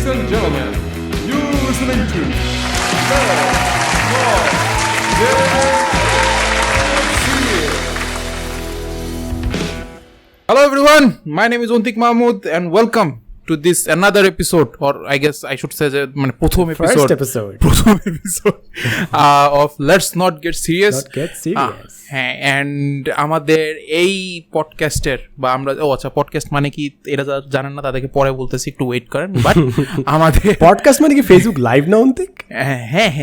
and gentlemen, you're listening to Hello everyone, my name is Ontik Mahmood and welcome to this another episode, or I guess I should say first episode of Let's Not Get Serious. And আমাদের এই পডকাস্টের বা আমরা podcast মানে কি এটা জানেন না তাদেরকে পরে বলতেছি, একটু ওয়েট করেন। বাট আমাদের পডকাস্ট মানে কি ফেসবুক লাইভ না অন্তিক? হ্যাঁ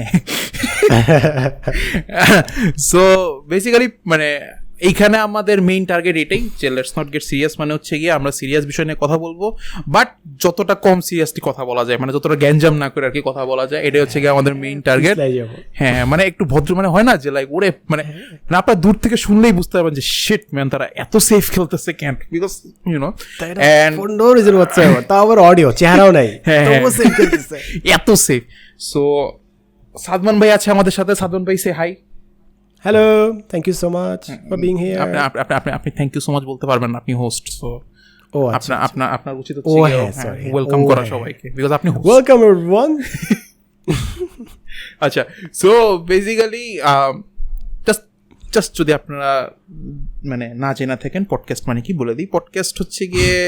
সো বেসিক্যালি মানে এইখানে আমাদের মেইন টার্গেট এটাই যে লেটস নট গেট সিরিয়াস, মানে হচ্ছে গিয়ে আমরা সিরিয়াস বিষয় নিয়ে কথা বলবো, বাট যতটা কম সিরিয়াসলি কথা বলা যায়, মানে যতটা গ্যাঞ্জাম না করে আর কি কথা বলা যায়, এটাই হচ্ছে গিয়ে আমাদের মেইন টার্গেট। হ্যাঁ, মানে একটু ভদ্র, মানে হয় না যে লাইক ওরে মানে আপনার দূর থেকে শুনলেই বুঝতে পারবেন যে শিট ম্যান তারা এত সেফ খেলতেছে কেন, because you know for no reason whatsoever, তাও আবার অডিও, চেহারাও নাই, এত সেফ। সো সাদমান ভাই আছে আমাদের সাথে। সাদমান ভাই say hi. Hello, thank you so much for being here. আপনি থ্যাংক ইউ সো মাচ বলতে পারবেন না, আপনি হোস্ট। সো আপনার উচিত হচ্ছে ওয়েলকাম করা সবাইকে, বিকজ আপনি ওয়েলকাম এভরিওয়ান। আচ্ছা, সো বেসিক্যালি জাস্ট যদি আপনারা মানে না জেনে থাকেন পডকাস্ট মানে কি বলে দিই। পডকাস্ট হচ্ছে গিয়ে,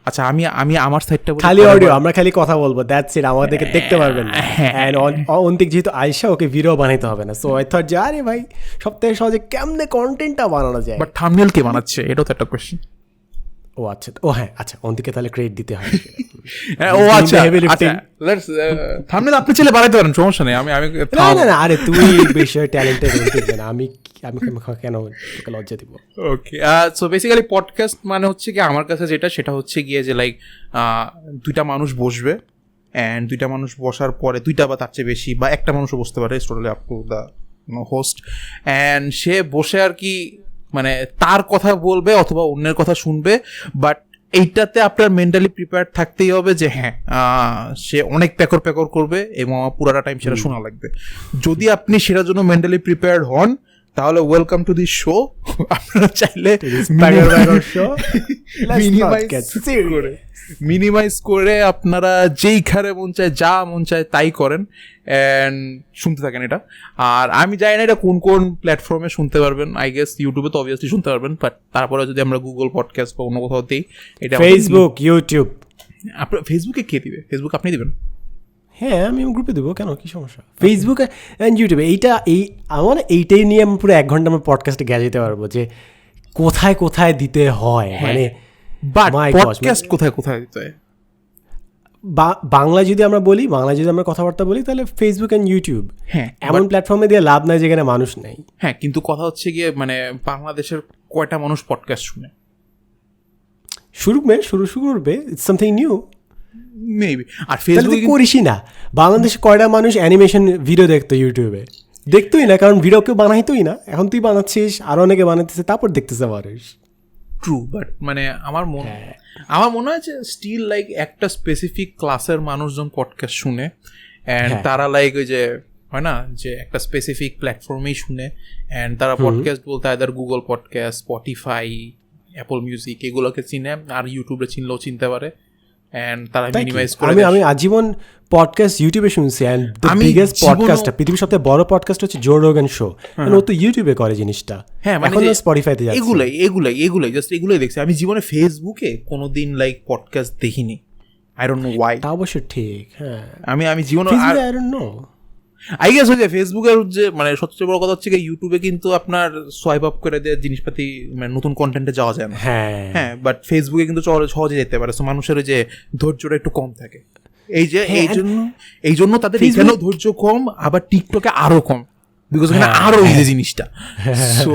আচ্ছা আমি আমার সাইডটা খালি অডিও, আমরা খালি কথা বলবো, দ্যাটস ইট। আমাদেরকে দেখতে পারবেন না। এন্ড অন্তিক যেহেতু আয়শা, ওকে ভিডিও বানাইতে হবে না। সো আই থট যে আরে ভাই সবথেকে সহজে কেমনে কন্টেন্টটা বানানো যায়। বাট থাম্বনেল কে বানাচ্ছে, এটাও তো একটা কোশ্চেন। ও আচ্ছা, ও হ্যাঁ, আচ্ছা অন্তিকে তাহলে ক্রেডিট দিতে হয়। ও আচ্ছা, লেটস থাম্বনেল আপনি চলে বানাইতে পারেন, সমস্যা নেই। আমি না আরে তুই বেশি ট্যালেন্টেড অন্তিক না, আমি কেন তোকে লজ্জা দিব। ওকে, সো বেসিক্যালি পডকাস্ট মানে হচ্ছে কি আমার কাছে সেটা হচ্ছে গিয়ে যে লাইক দুইটা মানুষ বসবে, অ্যান্ড দুইটা মানুষ বসার পরে দুইটা বা তার চেয়ে বেশি বা একটা মানুষও বসতে পারে, it's totally up to the host. And সে বসে আর কি মানে তার কথা বলবে অথবা অন্যের কথা শুনবে, বাট এইটাতে আপনার মেন্টালি প্রিপেয়ার থাকতেই হবে যে হ্যাঁ সে অনেক প্যাকর করবে এবং পুরাটা টাইম সেটা শোনা লাগবে। যদি আপনি সেটার জন্য মেন্টালি প্রিপেয়ার্ড হন তাহলে ওয়েলকাম টু দিস শো। আপনারা চাইলে মিনিমাইজ করে আপনারা যেইখানে মন চায় যা মন চায় তাই করেন অ্যান্ড শুনতে থাকেন এটা। আর আমি জানি না এটা কোন কোন প্ল্যাটফর্মে শুনতে পারবেন, আই গেস ইউটিউবে তো অবভিয়াসলি শুনতে পারবেন, বাট তারপরে যদি আমরা গুগল পডকাস্ট বা অন্য কোথাও দিই, এটা ফেসবুক, ইউটিউব। আপনার ফেসবুকে কে দিবে? ফেসবুক আপনি দিবেন? হ্যাঁ, আমি গ্রুপে দেবো, কেন কি সমস্যা? ফেসবুক অ্যান্ড ইউটিউবে আমার এইটাই নিয়ে আমি পুরো 1 ঘন্টা আমার পডকাস্টে গেছে দিতে পারবো যে কোথায় কোথায় দিতে হয়, মানে পডকাস্ট কোথায় দিতে হয়। বাংলা যদি আমরা বলি, বাংলা যদি আমরা কথাবার্তা বলি, তাহলে ফেসবুক অ্যান্ড ইউটিউব। হ্যাঁ, এমন প্ল্যাটফর্মে দিয়ে লাভ নাই যেখানে মানুষ নেই। হ্যাঁ, কিন্তু কথা হচ্ছে গিয়ে মানে বাংলাদেশের কয়টা মানুষ পডকাস্ট শুনে? শুরু করবে, ইটস সামথিং নিউ মেবি। আর ফেসবুকে করিসই না। বাংলাদেশে কয়টা মানুষ অ্যানিমেশন ভিডিও দেখতো ইউটিউবে? দেখতোই না, কারণ ভিডিও কেউ বানাইতোই না। এখন তুই বানাচ্ছিস, আরো অনেকে বানাইতেছে, তারপর দেখতেছে মানুষ। ট্রু, বাট মানে আমার মনে হয় যে স্টিল লাইক একটা স্পেসিফিক ক্লাসের মানুষজন পডকাস্ট শুনে, অ্যান্ড তারা লাইক ওই যে হয় না যে একটা স্পেসিফিক প্ল্যাটফর্মেই শুনে, অ্যান্ড তারা পডকাস্ট বলতে either Google podcast, Spotify, Apple music এগুলোকে চিনে, আর ইউটিউবে চিনলেও চিনতে পারে। And তারা মিনিমাইজ করে। আমি আজীবন পডকাস্ট ইউটিউবে শুনছি, এন্ড দ্য বিগেস্ট পডকাস্ট, পৃথিবীর সবথেকে বড় পডকাস্ট হচ্ছে জো রোগান শো, ও তো ইউটিউবে করে জিনিসটা। হ্যাঁ, মানে স্পটিফাইতে যাচ্ছে। এগুলাই জাস্ট এগুলাই দেখছি। আমি জীবনে ফেসবুকে কোনোদিন লাইক পডকাস্ট দেখিনি। I don't no Y. তা অবশ্য ঠিক। হ্যাঁ, আমি জীবনে I don't no, I guess হচ্ছে ফেসবুকের যে মানে সবচেয়ে বড় কথা হচ্ছে ইউটিউবে কিন্তু আপনার সোয়াইপ আপ করে দেওয়া জিনিসপাতি মানে নতুন কন্টেন্টে যাওয়া যায় না। হ্যাঁ, বাট ফেসবুকে কিন্তু সহজে যেতে পারে। সো মানুষের যে ধৈর্যটা একটু কম থাকে, এই জন্য তাদের এখানেও ধৈর্য কম, আবার টিকটকে আরো কম, বিকজ এখানে আরো ইজি জিনিসটা। সো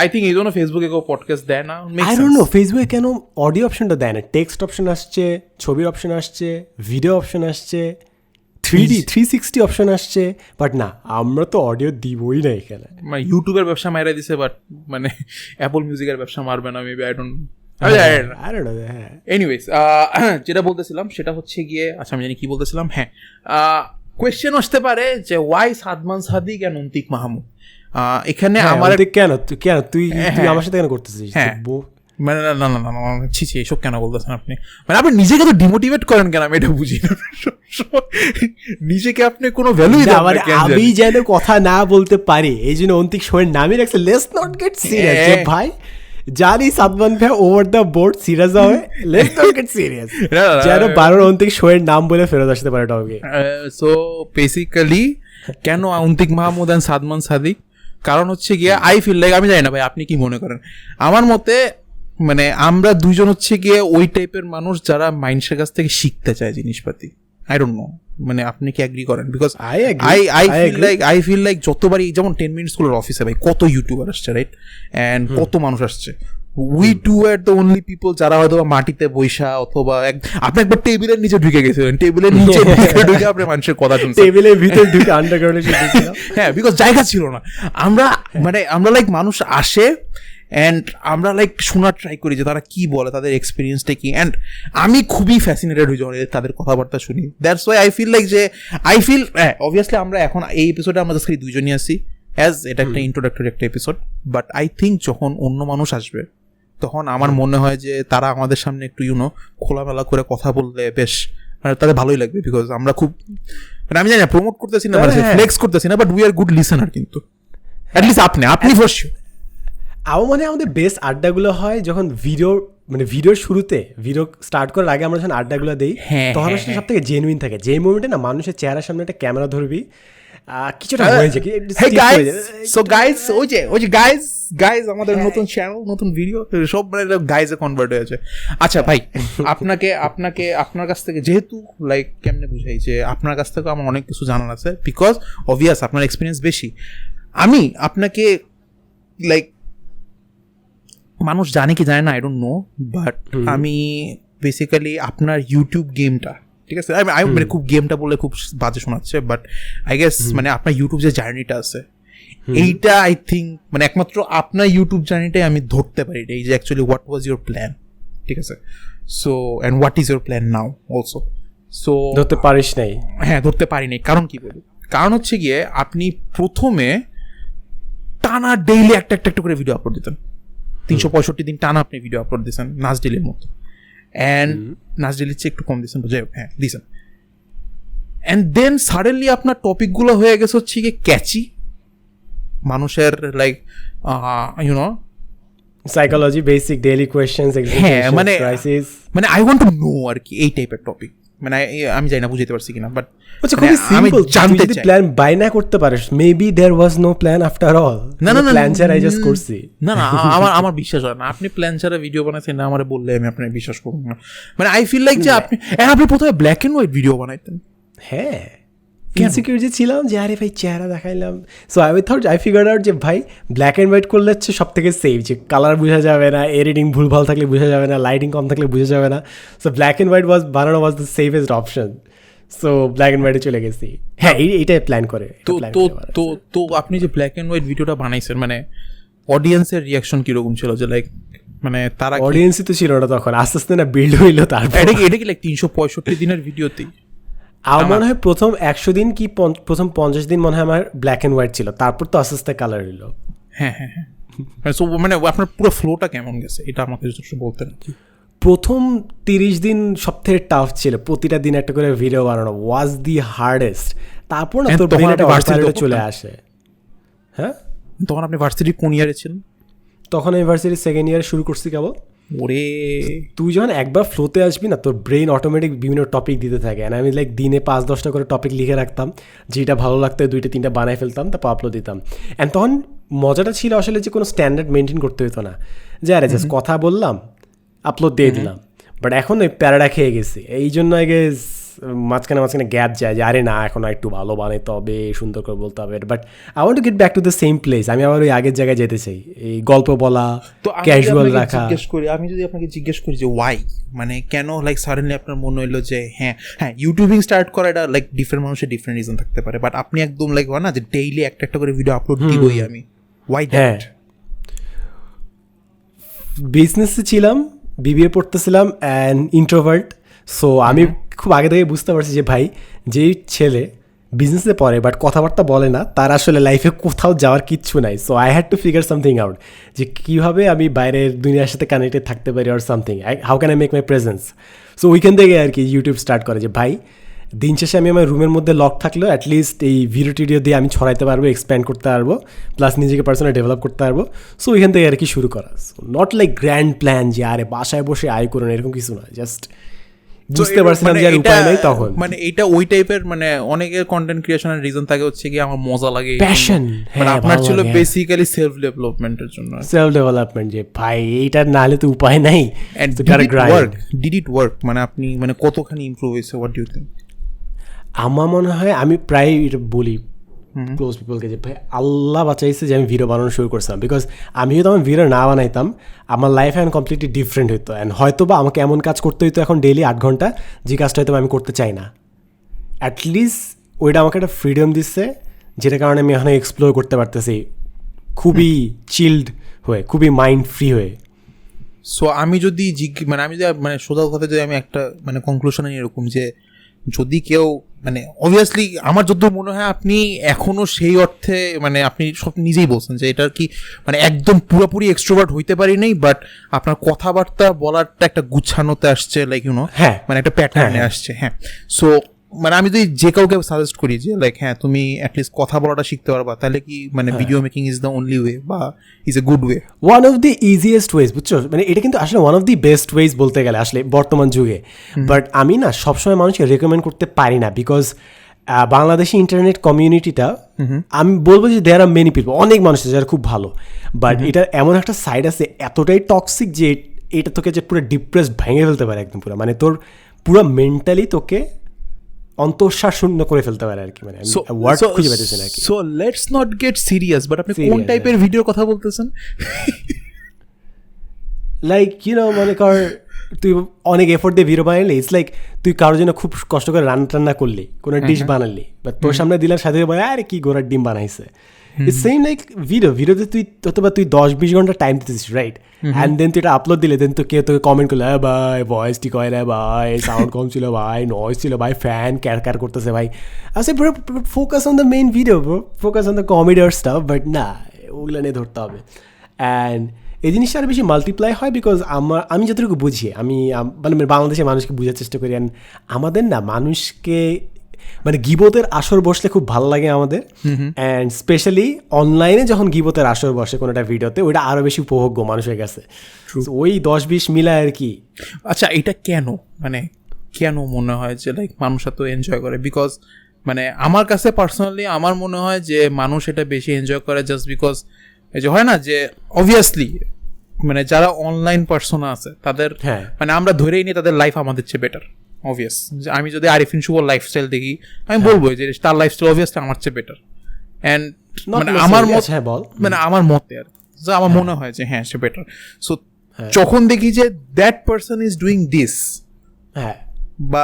আই থিঙ্ক এই জন্য ফেসবুকে কেউ পডকাস্ট দেয় না। আই ডোন্ট নো ফেসবুকে কেন অডিও অপশনটা দেয় না। টেক্সট অপশন আসছে, ছবির অপশন আসছে, ভিডিও অপশন আসছে, 3D 360 অপশন আসছে, বাট না, আমরা তো অডিও দিবই না এখানে। মানে ইউটিউবের ব্যবসা মাইরা দিছে, বাট মানে অ্যাপল মিউজিকের ব্যবসা মারবে না maybe, I don't no. Anyways, যেটা বলতেছিলাম সেটা হচ্ছে গিয়ে, আচ্ছা আমি জানি কি বলতেছিলাম। হ্যাঁ, কোয়েশ্চেন আসতে পারে যে ওয়াই সাদমান সাদিক এন্ড অন্তিক মাহমুদ। এখানে আমার কেন তুই আমার সাথে কেন করতেছিস? মানে না না না না না, ছি ছি, এসব কেন বলতেছেন আপনি? মানে আপনি নিজেকে তো ডিমোটিভেট করেন কেন, আমি এটা বুঝি না। নিজেকে আপনি কোনো ভ্যালুই দেন না কেন আমি জানি। যেন কথা না বলতে পারি এই জন্য অন্তিক শোয়ের নামই রাখছে লেটস নট গেট সিরিয়াস। যে ভাই জানি সাদমান ভাই ওভার দ্য বোর্ড সিরিয়াস হবে, লেটস নট গেট সিরিয়াস, না, না, না, যেন বারবার অন্তিক শোয়ের নাম বলে ফেরত আসতে পারে টপিকে। সো বেসিক্যালি কেন অন্তিক মাহমুদ অ্যান্ড সাদমান সাদিক, কারণ হচ্ছে গিয়ে আই ফিল লাইক, আমি জানি না ভাই আপনি কি মনে করেন, আমার মতে মানে আমরা দুইজন হচ্ছে গিয়ে ওই টাইপের মানুষ যারা মাইন্ডসের কাছ থেকে শিখতে চায় জিনিসপাতি। আই ডোন্ট নো, মানে আপনি কি অ্যাগ্রি করেন? Because I agree. I feel like যতবারই, যেমন 10 মিনিট স্কুলের অফিসে ভাই কত ইউটিউবার আসছে, রাইট? অ্যান্ড কত মানুষ আসছে, we two are the only people যারা হয়তো মাটিতে বৈশা অথবা আপনি একবার টেবিলের নিচে ঢুকে গেছিলেন, টেবিলের নিচে ঢুকে আপনি মানুষের কথা শুনছেন, টেবিলের ভিতরে ঢুকে আন্ডারগ্রাউন্ডে শুনতেছিলাম। হ্যাঁ, বিকজ জায়গা ছিল না। আমরা লাইক মানুষ আসে অ্যান্ড আমরা লাইক শোনার ট্রাই করি যে তারা কি বলে, তাদের এক্সপিরিয়েন্সটা কি, অ্যান্ড আমি খুবই ফ্যাসিনেটেড হয়ে যাই তাদের কথাবার্তা শুনি। That's why I feel like যে অবভিয়াসলি আমরা এখন এই এপিসোডে আমরা জাস্ট দুইজনই আছি, অ্যাজ এটা একটা ইন্ট্রোডাক্টরি একটা এপিসোড, বাট আই থিঙ্ক যখন অন্য মানুষ আসবে তখন আমার মনে হয় যে তারা আমাদের সামনে একটু খোলামেলা করে কথা বললে বেশ তাদের ভালোই লাগবে। বিকজ আমরা খুব, মানে আমি জানি না প্রমোট করতেছি না, ফ্লেক্স করতেছি না, but we are good listener, কিন্তু অ্যাটলিস্ট আপনি ফর শিওর। আমার মনে হয় আমাদের বেস্ট আড্ডাগুলো হয় যখন ভিডিওর শুরুতে, ভিডিও স্টার্ট করার আগে আমরা যখন আড্ডাগুলো দিই, তখন আসলে সব থেকে জেনুইন থাকে। যে মোমেন্টে না মানুষের চেহারার সামনে একটা ক্যামেরা ধরবি, কিছুটা হয়ে যায়। সো গাইজ, ওই যে গাইজ আমাদের নতুন চ্যানেল, নতুন ভিডিও, সব মানে গাইজে কনভার্ট হয়েছে। আচ্ছা ভাই, আপনার কাছ থেকে যেহেতু লাইক কেমনে বুঝাই যে আপনার কাছ থেকে আমার অনেক কিছু জানার আছে, বিকজ অবভিয়াস আপনার এক্সপিরিয়েন্স বেশি। আমি আপনাকে লাইক, মানুষ জানে কি জানে না আই ডোন্ট নো, বাট আমি বেসিক্যালি আপনার ইউটিউব গেমটা, ঠিক আছে, আমি মানে খুব গেমটা বলে খুব বাজে শোনাচ্ছে, বাট আই গেস মানে আপনার ইউটিউব যে জার্নিটা আছে এইটা আই থিঙ্ক মানে একমাত্র আপনার ইউটিউব জার্নিটাই আমি ধরতে পারি, এই যে actually what was your plan, ঠিক আছে। So and what is your plan now also. So ধরতে পারিস নাই? হ্যাঁ, ধরতে পারিনি। কারণ কি বলি, কারণ হচ্ছে গিয়ে আপনি প্রথমে টানা ডেইলি একটা করে ভিডিও আপলোড দিতেন, 365 দিন টানা আপনি ভিডিও আপলোড দিয়েছেন নাজডিলের মতো, অ্যান্ড নাজডিলের চেয়ে একটু কম দিয়েছেন, যাই হোক, হ্যাঁ দিয়েছেন। অ্যান্ড দেন সাডেনলি আপনার টপিকগুলো হয়ে গেছে হচ্ছে গিয়ে ক্যাচি, মানুষের like psychology, basic daily questions, হ্যাঁ মানে ক্রাইসিস, মানে আই ওয়ান্ট টু নো আর কি এই টাইপের টপিক। মানে আমি জানি না বুঝতে পারছি কিনা, বাট খুবই সিম্পল। জানতে চাই প্ল্যান বাই না করতে পারিস, maybe there was no plan after all. না প্ল্যান ছাড়া আই জাস্ট করছি। না আমার বিশ্বাস হয় না আপনি প্ল্যান ছাড়া ভিডিও বানাইছেন, না আমার বললে আমি আপনাকে বিশ্বাস করব না। মানে আই ফিল লাইক যে আপনি প্রথমে ব্ল্যাক এন্ড হোয়াইট ভিডিও বানাইতেন। হ্যাঁ, ইনসিকিউর যে ছিলাম যে আরে ভাই চেহারা দেখাইলাম, সো আই ফিগার্ড আউট যে ভাই ব্ল্যাক অ্যান্ড হোয়াইট করলে হচ্ছে সব থেকে সেফ, যে কালার বোঝা যাবে না, এডিটিং ভুলভাল থাকলে বোঝা যাবে না, লাইটিং কম থাকলে বোঝা যাবে না। সো ব্ল্যাক অ্যান্ড হোয়াইট বানানো was the safest option. So black and হোয়াইটে চলে গেছি। হ্যাঁ, এইটাই প্ল্যান করে। তো আপনি যে ব্ল্যাক অ্যান্ড হোয়াইট ভিডিওটা বানাইছেন, মানে অডিয়েন্সের রিয়াকশন কিরকম ছিল? যে লাইক মানে তারা অডিয়েন্সই তো ছিল না তখন, আস্তে আস্তে না বিল্ড হইলো। তারপর এটা কি লাইক 365 দিনের ভিডিওতেই? আমার মনে হয় প্রথম 100 দিন কি প্রথম 50 দিন মনে হয় আমার ব্ল্যাক অ্যান্ড হোয়াইট ছিল, তারপর তো আস্তে আস্তে কালার এলো। হ্যাঁ, সো মানে আপনার পুরো ফ্লোটা কেমন গেছে এটা আমাকে একটু বলতেন। প্রথম 30 দিন সব থেকে টাফ ছিল, প্রতিটা দিন একটা করে ভিডিও বানানো ওয়াজ দি হার্ডেস্ট। তারপর না তোর ব্রেন একটা ভার্সিটিতে চলে আসে। হ্যাঁ, তখন আপনি ভার্সিটি কোন ইয়ারে ছিলেন? তখন আমি ভার্সিটি সেকেন্ড ইয়ারে শুরু করছি কেবল। ওরে, তুই যখন একবার ফ্লোতে আসবি না, তোর ব্রেন অটোমেটিক বিভিন্ন টপিক দিতে থাকে। আর আমি লাইক দিনে 5-10টা করে টপিক লিখে রাখতাম, যেটা ভালো লাগতো 2-3টা বানাই ফেলতাম, তারপর আপলোড দিতাম। অ্যান্ড তখন মজাটা ছিল আসলে যে কোনো স্ট্যান্ডার্ড মেনটেন করতে হতো না, যে আরে জাস্ট কথা বললাম আপলোড দিয়ে দিলাম। বাট এখন ওই প্যারাডা খেয়ে গেছি, এই জন্য আই গেস মাঝখানে গ্যাপ যায় যে আরে না এখন একটু ভালো বানাইতে হবে, সুন্দর করে বলতে হবে। But I want to get back to the same place. আমি আবার ওই আগের জায়গায় যেতে চাই, এই গল্প বলা, ক্যাজুয়াল রাখা। আমি যদি আপনাকে জিজ্ঞেস করি যে ওয়াই, মানে কেন লাইক সাডেনলি আপনার মনে হইলো যে হ্যাঁ ইউটিউবিং স্টার্ট করা, এটা লাইক ডিফারেন্ট মানুষের ডিফারেন্ট রিজন থাকতে পারে, বাট আপনি একদম লাইক হয় না যে ডেইলি একটা করে ভিডিও আপলোড দিবই আমি, ওয়াই দ্যাট? বিজনেসে ছিলাম, বিবিএ পড়তেছিলাম অ্যান্ড ইন্ট্রোভার্ট। সো আমি খুব আগে থেকে বুঝতে পারছি যে ভাই যেই ছেলে বিজনেসে পড়ে বাট কথাবার্তা বলে না, তার আসলে লাইফে কোথাও যাওয়ার কিচ্ছু নাই। So I had to figure something out যে কীভাবে আমি বাইরের দুনিয়ার সাথে কানেক্টেড থাকতে পারি or something, how can I make my presence. So ওইখান থেকে আর কি ইউটিউব স্টার্ট করে যে ভাই দিন শেষে আমি আমার রুমের মধ্যে লক থাকলেও অ্যাটলিস্ট এই ভিডিও টিডিও দিয়ে আমি ছড়াইতে পারবো, এক্সপ্যান্ড করতে পারবো, প্লাস নিজেকে পার্সোনালি ডেভেলপ করতে পারবো। সো ওইখান থেকে আর কি শুরু করা। So not like grand plan যে আরে বাসায় বসে আয় করুন, এরকম কিছু না, জাস্ট বুঝতে পারছিলাম যে আর উপায় নাই তখন। মানে এটা ওই টাইপের, মানে অনেকের কন্টেন্ট ক্রিয়েশনের রিজন থাকে হচ্ছে কি আমার মজা লাগে, প্যাশন। মানে আপনার ছিল বেসিক্যালি সেলফ ডেভেলপমেন্টের জন্য, সেলফ ডেভেলপমেন্ট, যে ভাই এইটা না হলে তো উপায় নাই। ডিড ইট ওয়ার্ক, মানে আপনি মানে কতখানি ইমপ্রুভ হয়েছে, হোয়াট ডু ইউ থিংক? আমার মনে হয় আমি প্রায় এটা বলি ক্লোজ পিপলকে যে ভাই আল্লাহ বাঁচাইছে যে আমি ভিডিও বানানো শুরু করছিলাম, বিকজ আমি যদি আমার ভিডিও না বানাইতাম আমার লাইফ এখন কমপ্লিটলি ডিফারেন্ট হতো। অ্যান্ড হয়তো বা আমাকে এমন কাজ করতে হইতো এখন ডেইলি 8 ঘন্টা, যে কাজটা হয়তো আমি করতে চাই না। অ্যাটলিস্ট ওইটা আমাকে একটা ফ্রিডম দিচ্ছে, যেটার কারণে আমি এখানে এক্সপ্লোর করতে পারতেছি খুবই চিল্ড হয়ে, খুবই মাইন্ড ফ্রি হয়ে। সো আমি যদি মানে আমি যদি মানে সোজা কথা যদি আমি একটা মানে কনক্লুশন এরকম যে যদি কেউ মানে অবভিয়াসলি আমার যত মনে হয় আপনি এখনো সেই অর্থে মানে আপনি সব নিজেই বলছেন যে এটা কি মানে একদম পুরোপুরি এক্সট্রোভার্ট হইতে পারি নাই, বাট আপনার কথাবার্তা বলারটা একটা গুছানোতে আসছে, লাইক ইউনো, হ্যাঁ, মানে একটা প্যাটার্নে আসছে। হ্যাঁ, সো মানে আমি যদি যে কাউকে সাজেস্ট করি যে লাইক হ্যাঁ তুমি অ্যাটলিস্ট কথা বলাটা শিখতে পারবা, তাহলে কি মানে video making is the only way বা is a good way? One of the easiest ways, বুঝছো, মানে এটা কিন্তু আসলে one of the best ways বলতে গেলে আসলে বর্তমান যুগে। বাট আমি না সবসময় মানুষকে রেকমেন্ড করতে পারি না, বিকজ বাংলাদেশি ইন্টারনেট কমিউনিটিটা আমি বলবো যে দেয়ার আর মেনি পিপল, অনেক মানুষ আছে যারা খুব ভালো, বাট এটা এমন একটা সাইড আছে এতটাই টক্সিক যে এটা তোকে যে পুরো ডিপ্রেসড ভেঙে ফেলতে পারে একদম পুরো, মানে তোর পুরো মেন্টালি তোকে অন্তঃশ্বাস শূন্য করে ফেলতে পারে আর কি, মানে ওয়ার্ড খুঁজে পেতেছেন আর কি। So let's not get serious, but আপনি কোন টাইপের ভিডিওর কথা বলতেছেন? লাইক ইউনো মনে কর তুই অনেক এফোর্ট দিয়ে ভিডিও বানালি, ইটস লাইক তুই কারোর জন্য খুব কষ্ট করে রান্না করলি, কোনো ডিশ বানালি, বা তোর সামনে দিলার সাথে বলে আরে কি গোড়ার ডিম বানাইছে। ইটস সেম লাইক ভিডিওতে তুই অথবা তুই 10-20 ঘন্টা টাইম দিতেছিস, রাইট? অ্যান্ড দেন তুই এটা আপলোড দিলে, দেন তো কেউ তোকে কমেন্ট করলে ভাই ভয়েস ঠিক হয় না ভাই, সাউন্ড কম ছিল ভাই, নয়েজ ছিল ভাই, ফ্যান ক্যার করতেছে ভাই। আসলে bro focus on the main video bro, focus on the comedy আর স্টাফ, বাট না ওগুলো নিয়ে ধরতে হবে। অ্যান্ড এই জিনিসটা আরও বেশি মাল্টিপ্লাই হয় বিকজ আমি যতটুকু বুঝি, আমি মানে বাংলাদেশের মানুষকে বোঝার চেষ্টা করি। অ্যান্ড আমাদের না মানুষকে মানে গিবতের আসর বসলে খুব ভালো লাগে আমাদের, অ্যান্ড স্পেশালি অনলাইনে যখন গিবতের আসর বসে কোনোটা ভিডিওতে, ওইটা আরও বেশি উপভোগ্য মানুষের কাছে। ওই 10-20 মিলায় আর কি। আচ্ছা, এটা কেন মানে কেন মনে হয় যে লাইক মানুষ এত এনজয় করে? বিকজ মানে আমার কাছে পার্সোনালি আমার মনে হয় যে মানুষ এটা বেশি এনজয় করে জাস্ট বিকজ এই যে হয় না যে অবভিয়াসলি মানে যারা অনলাইন পার্সোনা আছে তাদের মানে আমরা ধরেই নিই তাদের লাইফ আমাদের চেয়ে বেটার। অবভিয়াস যে আমি যদি আরিফিন শুভর লাইফস্টাইল দেখি আমি বলবো যে তার লাইফস্টাইল অবভিয়াসলি আমার চেয়ে বেটার। অ্যান্ড মানে আমার মানে আমার মতে আর যে আমার মনে হয় যে হ্যাঁ সে বেটার। সো যখন দেখি যে that person is doing this, হ্যাঁ, বা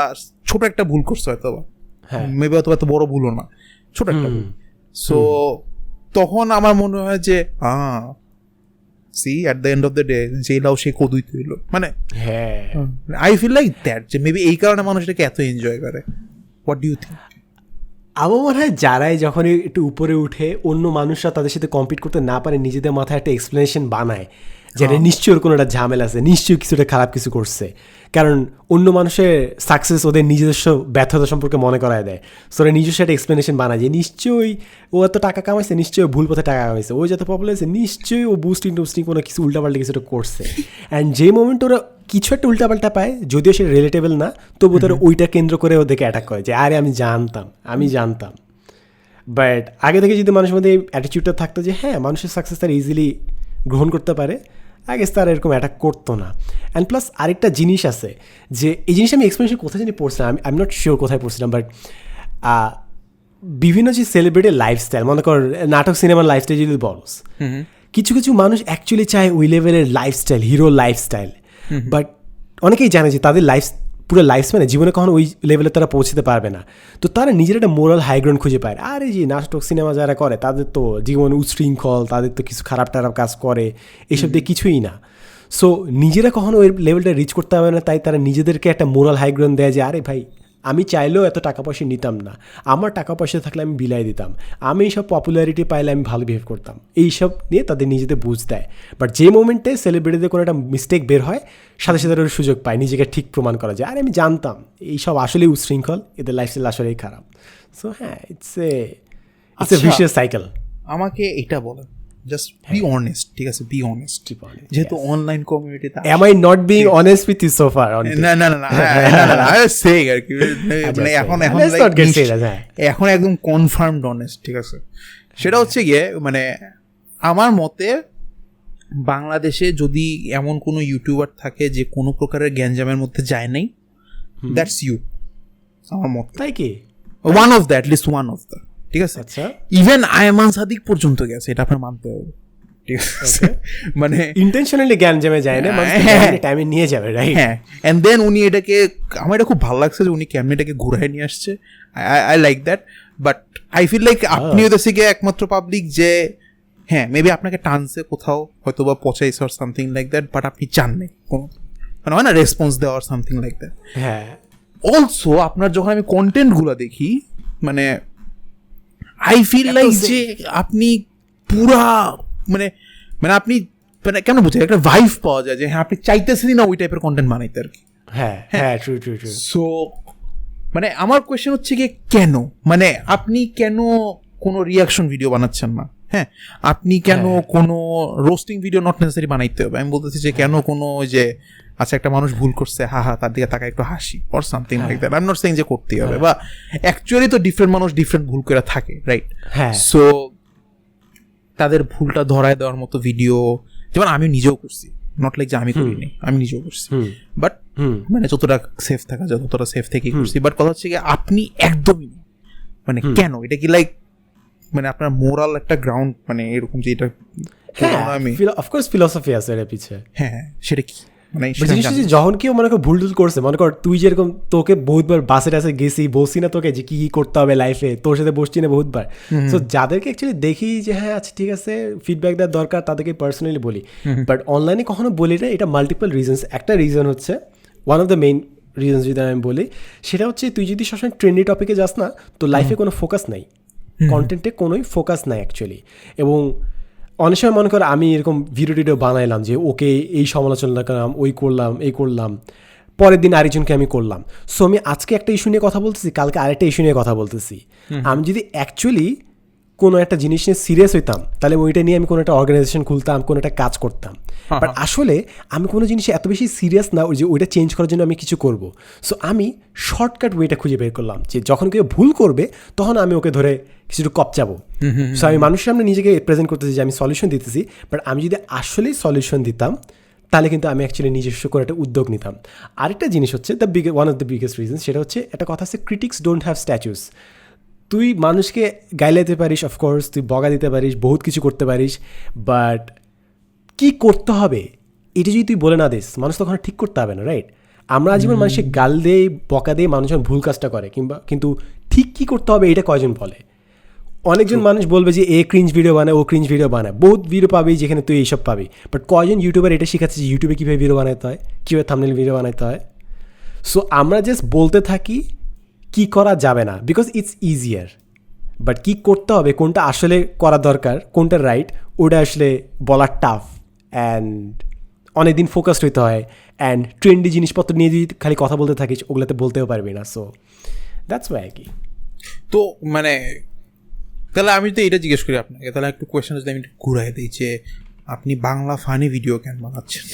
ছোট একটা ভুল করছে হয়তো, বা মেবি অথবা এত বড় ভুলও না, ছোট একটা ভুল, সো তখন আমার মনে হয় যে see at the end of the day যে লাও সে কদুই তৈল, মানে আই ফিল লাইক দ্যাট যে মেবি এই কারণে মানুষ এটাকে এত এনজয় করে। What do you think? আমার মনে হয় যারাই যখন একটু উপরে উঠে অন্য মানুষরা তাদের সাথে কম্পিট করতে না পারে, নিজেদের মাথায় একটা এক্সপ্লেনেশন বানায় যেটা নিশ্চয়ই ওর কোনো একটা ঝামেলা আছে, নিশ্চয়ই কিছুটা খারাপ কিছু করছে, কারণ অন্য মানুষের সাকসেস ওদের নিজস্ব ব্যর্থতা সম্পর্কে মনে করায় দেয়। সো ওরা নিজস্ব একটা এক্সপ্লেনেশন বানায় যে নিশ্চয়ই ও এত টাকা কামাইছে, নিশ্চয়ই ভুল পথে টাকা কামাইছে, ও যত পপুলার হয়েছে নিশ্চয়ই ও বুস্টিং কোনো কিছু উল্টাপাল্টা কিছুটা করছে। অ্যান্ড যে মোমেন্ট ওরা কিছু একটা উল্টাপাল্টা পায়, যদিও সে রিলেটেবল না, তবু তারা ওইটা কেন্দ্র করে ওদেরকে অ্যাটাক করে যে আরে আমি জানতাম। বাট আগে থেকে যদি মানুষের মধ্যে এই অ্যাটিটিউডটা থাকতো যে হ্যাঁ মানুষের সাকসেস তারা ইজিলি গ্রহণ করতে পারে, আগে তারা এরকম অ্যাটাক করতো না। অ্যান্ড প্লাস আরেকটা জিনিস আছে যে এই জিনিসটা আমি এক্সপ্লেনেশন কোথায় জানি পড়ছিলাম, আই এম নট শিওর কোথায় পড়ছিলাম, বাট বিভিন্ন যে সেলিব্রিটির লাইফস্টাইল, মনে কর নাটক সিনেমার লাইফস্টাইল যদি বলস, কিছু কিছু মানুষ অ্যাকচুয়ালি চায় ওই লেভেলের লাইফস্টাইল, হিরো লাইফস্টাইল, বাট অনেকেই জানে যে তাদের পুরো লাইফ মানে জীবনে কখনো ওই লেভেলে তারা পৌঁছতে পারবে না। তো তারা নিজের একটা মোরাল হাইগ্রাউন্ড খুঁজে পায়, আরে যে নাটক সিনেমা যারা করে তাদের তো জীবন উচ্ছৃঙ্খল, তাদের তো কিছু খারাপ কাজ করে, এসব দিয়ে কিছুই না। সো নিজেরা কখনো ওই লেভেলটা রিচ করতে পারবে না, তাই তারা নিজেদেরকে একটা মোরাল হাইগ্রাউন্ড দেয় যে আরে ভাই আমি চাইলেও এত টাকা পয়সা নিতাম না, আমার টাকা পয়সা থাকলে আমি বিলাই দিতাম, আমি এইসব পপুলারিটি পাইলে আমি ভালো বিহেভ করতাম, এইসব নিয়ে তাদের নিজেদের বুঝ দেয়। বাট যে মোমেন্টে সেলিব্রিটিদের কোনো একটা মিস্টেক বের হয়, সাথে সাথে ওর সুযোগ পায় নিজেকে ঠিক প্রমাণ করা যায়, আর আমি জানতাম এইসব আসলেই উচ্ছৃঙ্খল, এদের লাইফস্টাইল আসলেই খারাপ। সো হ্যাঁ, ইটস এ ভিশিয়াস সাইকেল। আমাকে এটা বলেন, জাস্ট বি অনেস্ট, ঠিক আছে, বি অনেস্ট, যেহেতু অনলাইন কমিউনিটিতে Am I not being honest with you so far? না না না না আই সেইং আর কি, মানে এখন Let's not get serious, হ্যাঁ। এখন একদম কনফার্মড অনেস্ট, ঠিক আছে। সেটা হচ্ছে গিয়ে মানে আমার মতে বাংলাদেশে যদি এমন কোনো ইউটিউবার থাকে যে কোনো প্রকারের গ্যাঞ্জামের মধ্যে যায় নাই, দ্যাটস ইউ, আমার মতে। তাই কি? One of the, at least one of the, ঠিক আছে। আচ্ছা, ইভেন আয়মান সাদিক পর্যন্ত গেছে, এটা আপনার মানতে হবে, ঠিক আছে। মানে ইন্টেনশনালি জ্ঞান জমে যায় না, টাইমে নিয়ে যাবে, রাইট? হ্যাঁ, এন্ড দেন উনি এটাকে, আমার এটা খুব ভালো লাগছে যে উনি কেমনি এটাকে ঘুরায় নিয়ে আসছে। I like that, but I feel like আপনিও দেশে গিয়ে একমাত্র পাবলিক যে হ্যাঁ মেবি আপনাকে টানছে কোথাও, হয়তো বা পচাইছে or something like that, but আপনি চান নাই কোনো, মানে হয় না রেসপন্স দেওয়া অর সামথিং লাইক দ্যাট। হ্যাঁ, অলসো আপনার যখন আমি কন্টেন্টগুলো দেখি, মানে আই ফিল লাইক যে আপনি পুরা মানে মানে আপনি মানে কেমন বুঝে একটা ভাইভ পাওয়া যায় যে হ্যাঁ আপনি চাইতেছেনই না ওই টাইপের কন্টেন্ট বানাইতে আর কি। হ্যাঁ হ্যাঁ, ট্রু ট্রু ট্রু। সো মানে আমার কোয়েশ্চেন হচ্ছে কি, কেন, মানে আপনি কেন কোনো রিয়াকশন ভিডিও বানাচ্ছেন না? হ্যাঁ, আপনি কেন কোনো রোস্টিং ভিডিও নট নেসেসারি বানাইতে হবে, আমি বলতেছি যে কেন কোনো যে আচ্ছা একটা মানুষ ভুল করছে, হা হা তার দিকে তাকায় একটু হাসি or something like that, I am not saying যে করতেই হবে, বা অ্যাকচুয়ালি তো ডিফারেন্ট মানুষ ডিফারেন্ট ভুল করে থাকে, রাইট? হ্যাঁ, সো তাদের ভুলটা ধরায় দেওয়ার মতো ভিডিও, যেমন আমি নিজেও করছি, নট লাইক যে আমি করিনি, আমি নিজেও করছি, বাট মানে যতটা সেফ থাকা যায় ততটা সেফ থেকেই করছি। বাট কথা হচ্ছে কি, আপনি একদমই মানে কেন, এটা কি লাইক মানে আপনার মোরাল একটা গ্রাউন্ড, মানে এরকম যে এটা আমি অফকোর্স ফিলসফি আছে এর পিছে। হ্যাঁ, সেটা কি মানে যখন কেউ মনে কর ভুল টুল করছে, মনে কর তুই যেরকম তোকে বহুতবার বাসে টাসে গেছি, বসি না তোকে যে কি কি করতে হবে লাইফে, তোর সাথে বসছি না বহুতবার। তো যাদেরকে অ্যাকচুয়ালি দেখি যে হ্যাঁ আচ্ছা ঠিক আছে ফিডব্যাক দেওয়ার দরকার, তাদেরকে পার্সোনালি বলি, বাট অনলাইনে কখনো বলি না। এটা মাল্টিপল রিজনস। একটা রিজন হচ্ছে, one of the main reasons যদি আমি বলি, সেটা হচ্ছে তুই যদি সবসময় ট্রেন্ডি টপিকে যাস না, তো লাইফে কোনো ফোকাস নাই, কন্টেন্টে কোনোই ফোকাস নাই অ্যাকচুয়ালি। এবং অনেক সময় মনে কর আমি এরকম ভিডিও টিডিও বানাইলাম যে ওকে এই সমালোচনা করলাম, ওই করলাম, এই করলাম, পরের দিন আরেকজনকে আমি করলাম। সো আমি আজকে একটা ইস্যু নিয়ে কথা বলতেছি, কালকে আরেকটা ইস্যু নিয়ে কথা বলতেছি। আমি যদি অ্যাকচুয়ালি কোনো একটা জিনিস নিয়ে সিরিয়াস হইতাম, তাহলে ওইটা নিয়ে আমি কোনো একটা অর্গানাইজেশন খুলতাম, কোনো একটা কাজ করতাম। বাট আসলে আমি কোনো জিনিসে এত বেশি সিরিয়াস না যে ওইটা চেঞ্জ করার জন্য আমি কিছু করব। সো আমি শর্টকাট ওয়েটা খুঁজে বের করলাম যে যখন কেউ ভুল করবে তখন আমি ওকে ধরে কিছুটা কপচাবো। সো আমি মানুষের সামনে নিজেকে প্রেজেন্ট করতেছি যে আমি সলিউশন দিতেছি, বাট আমি যদি আসলেই সলিউশন দিতাম তাহলে কিন্তু আমি অ্যাকচুয়ালি নিজস্ব করে একটা উদ্যোগ নিতাম। আরেকটা জিনিস হচ্ছে one of the biggest reason, সেটা হচ্ছে একটা কথা আছে, ক্রিটিক্স ডোন্ট হ্যাভ স্ট্যাচুস। তুই মানুষকে গাইলাইতে পারিস, অফকোর্স তুই বকা দিতে পারিস, বহুত কিছু করতে পারিস, বাট কি করতে হবে এটা যদি তুই বলে না দিস, মানুষ তখন ঠিক করতে হবে না, রাইট? আমরা আজীবন মানুষের গাল দিয়ে বকা দিয়ে মানুষ ভুল কাজটা করে, কিন্তু ঠিক কী করতে হবে এটা কয়জন বলে? অনেকজন মানুষ বলবে যে এ ক্রিঞ্জ ভিডিও বানায়, ও ক্রিঞ্জ ভিডিও বানায়, বহুত ভিডিও পাবি যেখানে তুই এইসব পাবি, বাট কয়জন ইউটিউবার এটা শেখাচ্ছে যে ইউটিউবে কীভাবে ভিডিও বানাতে হয়, কীভাবে থাম্বনেল ভিডিও বানাতে হয়? সো আমরা জাস্ট বলতে থাকি কি করা যাবে না, বিকজ ইটস ইজিয়ার, বাট কী করতে হবে, কোনটা আসলে করা দরকার, কোনটা রাইট, ওটা আসলে বলা টাফ। অ্যান্ড অনেকদিন ফোকাসড হইতে হয়, অ্যান্ড ট্রেন্ডি জিনিসপত্র নিয়ে যদি খালি কথা বলতে থাকিস ওগুলোতে বলতেও পারবি না। সো দ্যাটস ওয়াই আর কি। তো মানে তাহলে আমি তো এটা জিজ্ঞেস করি আপনাকে, তাহলে একটু কোয়েশ্চেন যদি আমি একটু ঘুরাই দিই যে আপনি বাংলা ফানি ভিডিও কেন বানাচ্ছেন?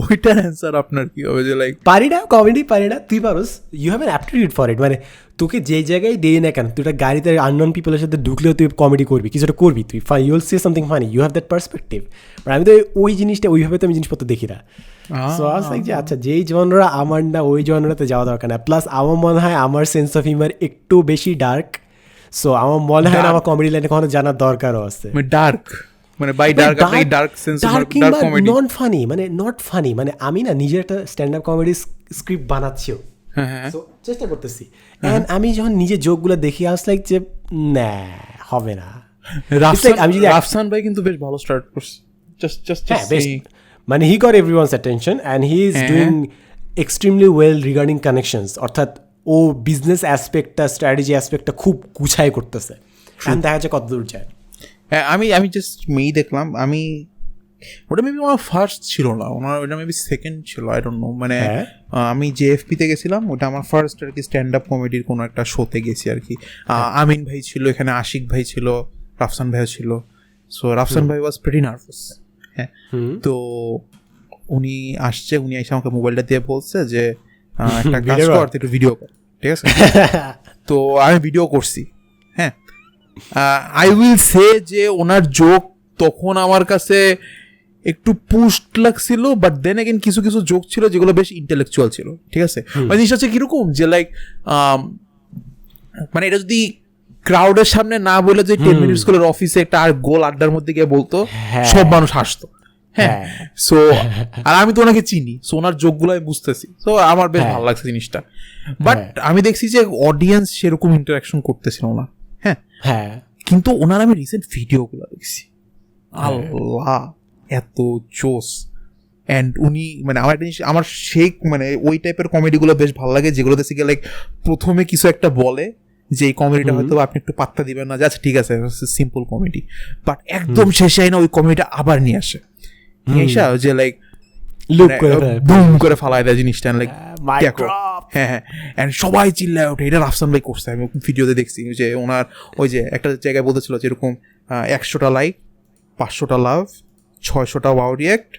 ওইটার অ্যান্সার আপনার কি হবে? যে লাইক পারি না, কমেডি পারি না, তুই পারোস, you have an aptitude for it. মানে তোকে যে জায়গায় দিয়ে না কেন, তুই একটা গাড়িতে আননোন পিপলের সাথে ঢুকলেও তুই কমেডি করবি, কিছুটা করবি, তুই you will see something funny, you have that perspective. But আমি তো ওই জিনিসটা ওইভাবে তো আমি জিনিসপত্র দেখি না। সো আই ওয়াজ লাইক যে আচ্ছা যেই জনরা আমার না, ওই জনরাতে যাওয়া দরকার না। প্লাস আমার মনে হয় আমার সেন্স অফ হিউমার একটু বেশি ডার্ক, সো আমার মনে হয় না আমার কমেডি লাইনে কখনো জানার দরকারও আছে। ডার্ক মানে বাই ডার্ক আপনি dark sense of dark comedy, non funny, মানে নট ফানি, মানে আমি না নিজে একটা স্ট্যান্ড আপ কমেডি স্ক্রিপ্ট বানাচ্ছিও, সো চেষ্টা করতেছি। এন্ড আমি যখন নিজে জোকগুলো দেখি আই ওয়াজ লাইক যে না হবে না। আমি যদি রাফসান ভাই কিন্তু বেশ ভালো স্টার্ট করছে, জাস্ট মানে he got everyone's attention and he is doing extremely well regarding connections, অর্থাৎ ও বিজনেস অ্যাসপেক্টটা, স্ট্র্যাটেজি অ্যাসপেক্টটা খুব গুছাই করতেছে, এখন দেখা যাচ্ছে কত দূর যায়। হ্যাঁ, আমি জাস্ট মেই দেখলাম, আমি ওটা মেবি আমার ফার্স্ট ছিল না, ওটা মেবি সেকেন্ড ছিল, আই ডোন্ট নো। মানে আমি জেএফপিতে গেছিলাম, ওটা আমার ফার্স্ট আর কি স্ট্যান্ড আপ কমেডির কোনো একটা শোতে গেছি আর কি। আমিন ভাই ছিল এখানে, আশিক ভাই ছিল, রাফসান ভাইও ছিল। সো রাফসান ভাই ওয়াজ প্রিটি নার্ভাস। হ্যাঁ, তো উনি আসছে, উনি এসে আমাকে মোবাইলটা দিয়ে বলছে যে একটা কাজ কর, একটু ভিডিও কর, ঠিক আছে? তো আমি ভিডিও করছি। হ্যাঁ, আই উইল সে যে ওনার জোক তখন আমার কাছে একটু পুস্ট লাগছিল, বাট দেন এগেন কিছু কিছু জোক ছিল যেগুলো বেশ ইন্টেলেকচুয়াল ছিল, ঠিক আছে? মানে জিনিসটা হচ্ছে কিরকম যে লাইক মানে এটা যদি ক্রাউডের সামনে না বলে যে 10 মিনিট স্কুলের অফিসে একটা আর গোল আড্ডার মধ্যে গিয়ে বলতো, সব মানুষ হাসতো। হ্যাঁ, সো আর আমি তো ওনাকে চিনি, সো ওনার জোকগুলো আমি বুঝতেছি, সো আমার বেশ ভালো লাগছে জিনিসটা। বাট আমি দেখছি যে অডিয়েন্স সেরকম ইন্টারাকশন করতেছিল না। হ্যাঁ, কিন্তু ওনার আমি রিসেন্ট ভিডিওগুলো দেখছি, আল্লাহ এত জোস। অ্যান্ড উনি মানে আমার একটা জিনিস, আমার সেই মানে ওই টাইপের কমেডিগুলো বেশ ভালো লাগে, যেগুলো দেখছি লাইক প্রথমে কিছু একটা বলে যে এই কমেডিটা হয়তো আপনি একটু পাত্তা দিবেন না, আচ্ছা ঠিক আছে সিম্পল কমেডি, বাট একদম শেষে না ওই কমেডিটা আবার নিয়ে আসে, যে লাইক বুম করে ফালাই দেয় জিনিসটা, লাইক হ্যাঁ হ্যাঁ, অ্যান্ড সবাই চিল্লায় ওঠে, এটা রাফসান ভাই করছে। আমি ভিডিওতে দেখছি যে ওনার ওই যে একটা জায়গায় বলতেছিল যে এরকম 100টা লাইক, 500টা লাভ, 600টা ওয়াও রিঅ্যাক্ট,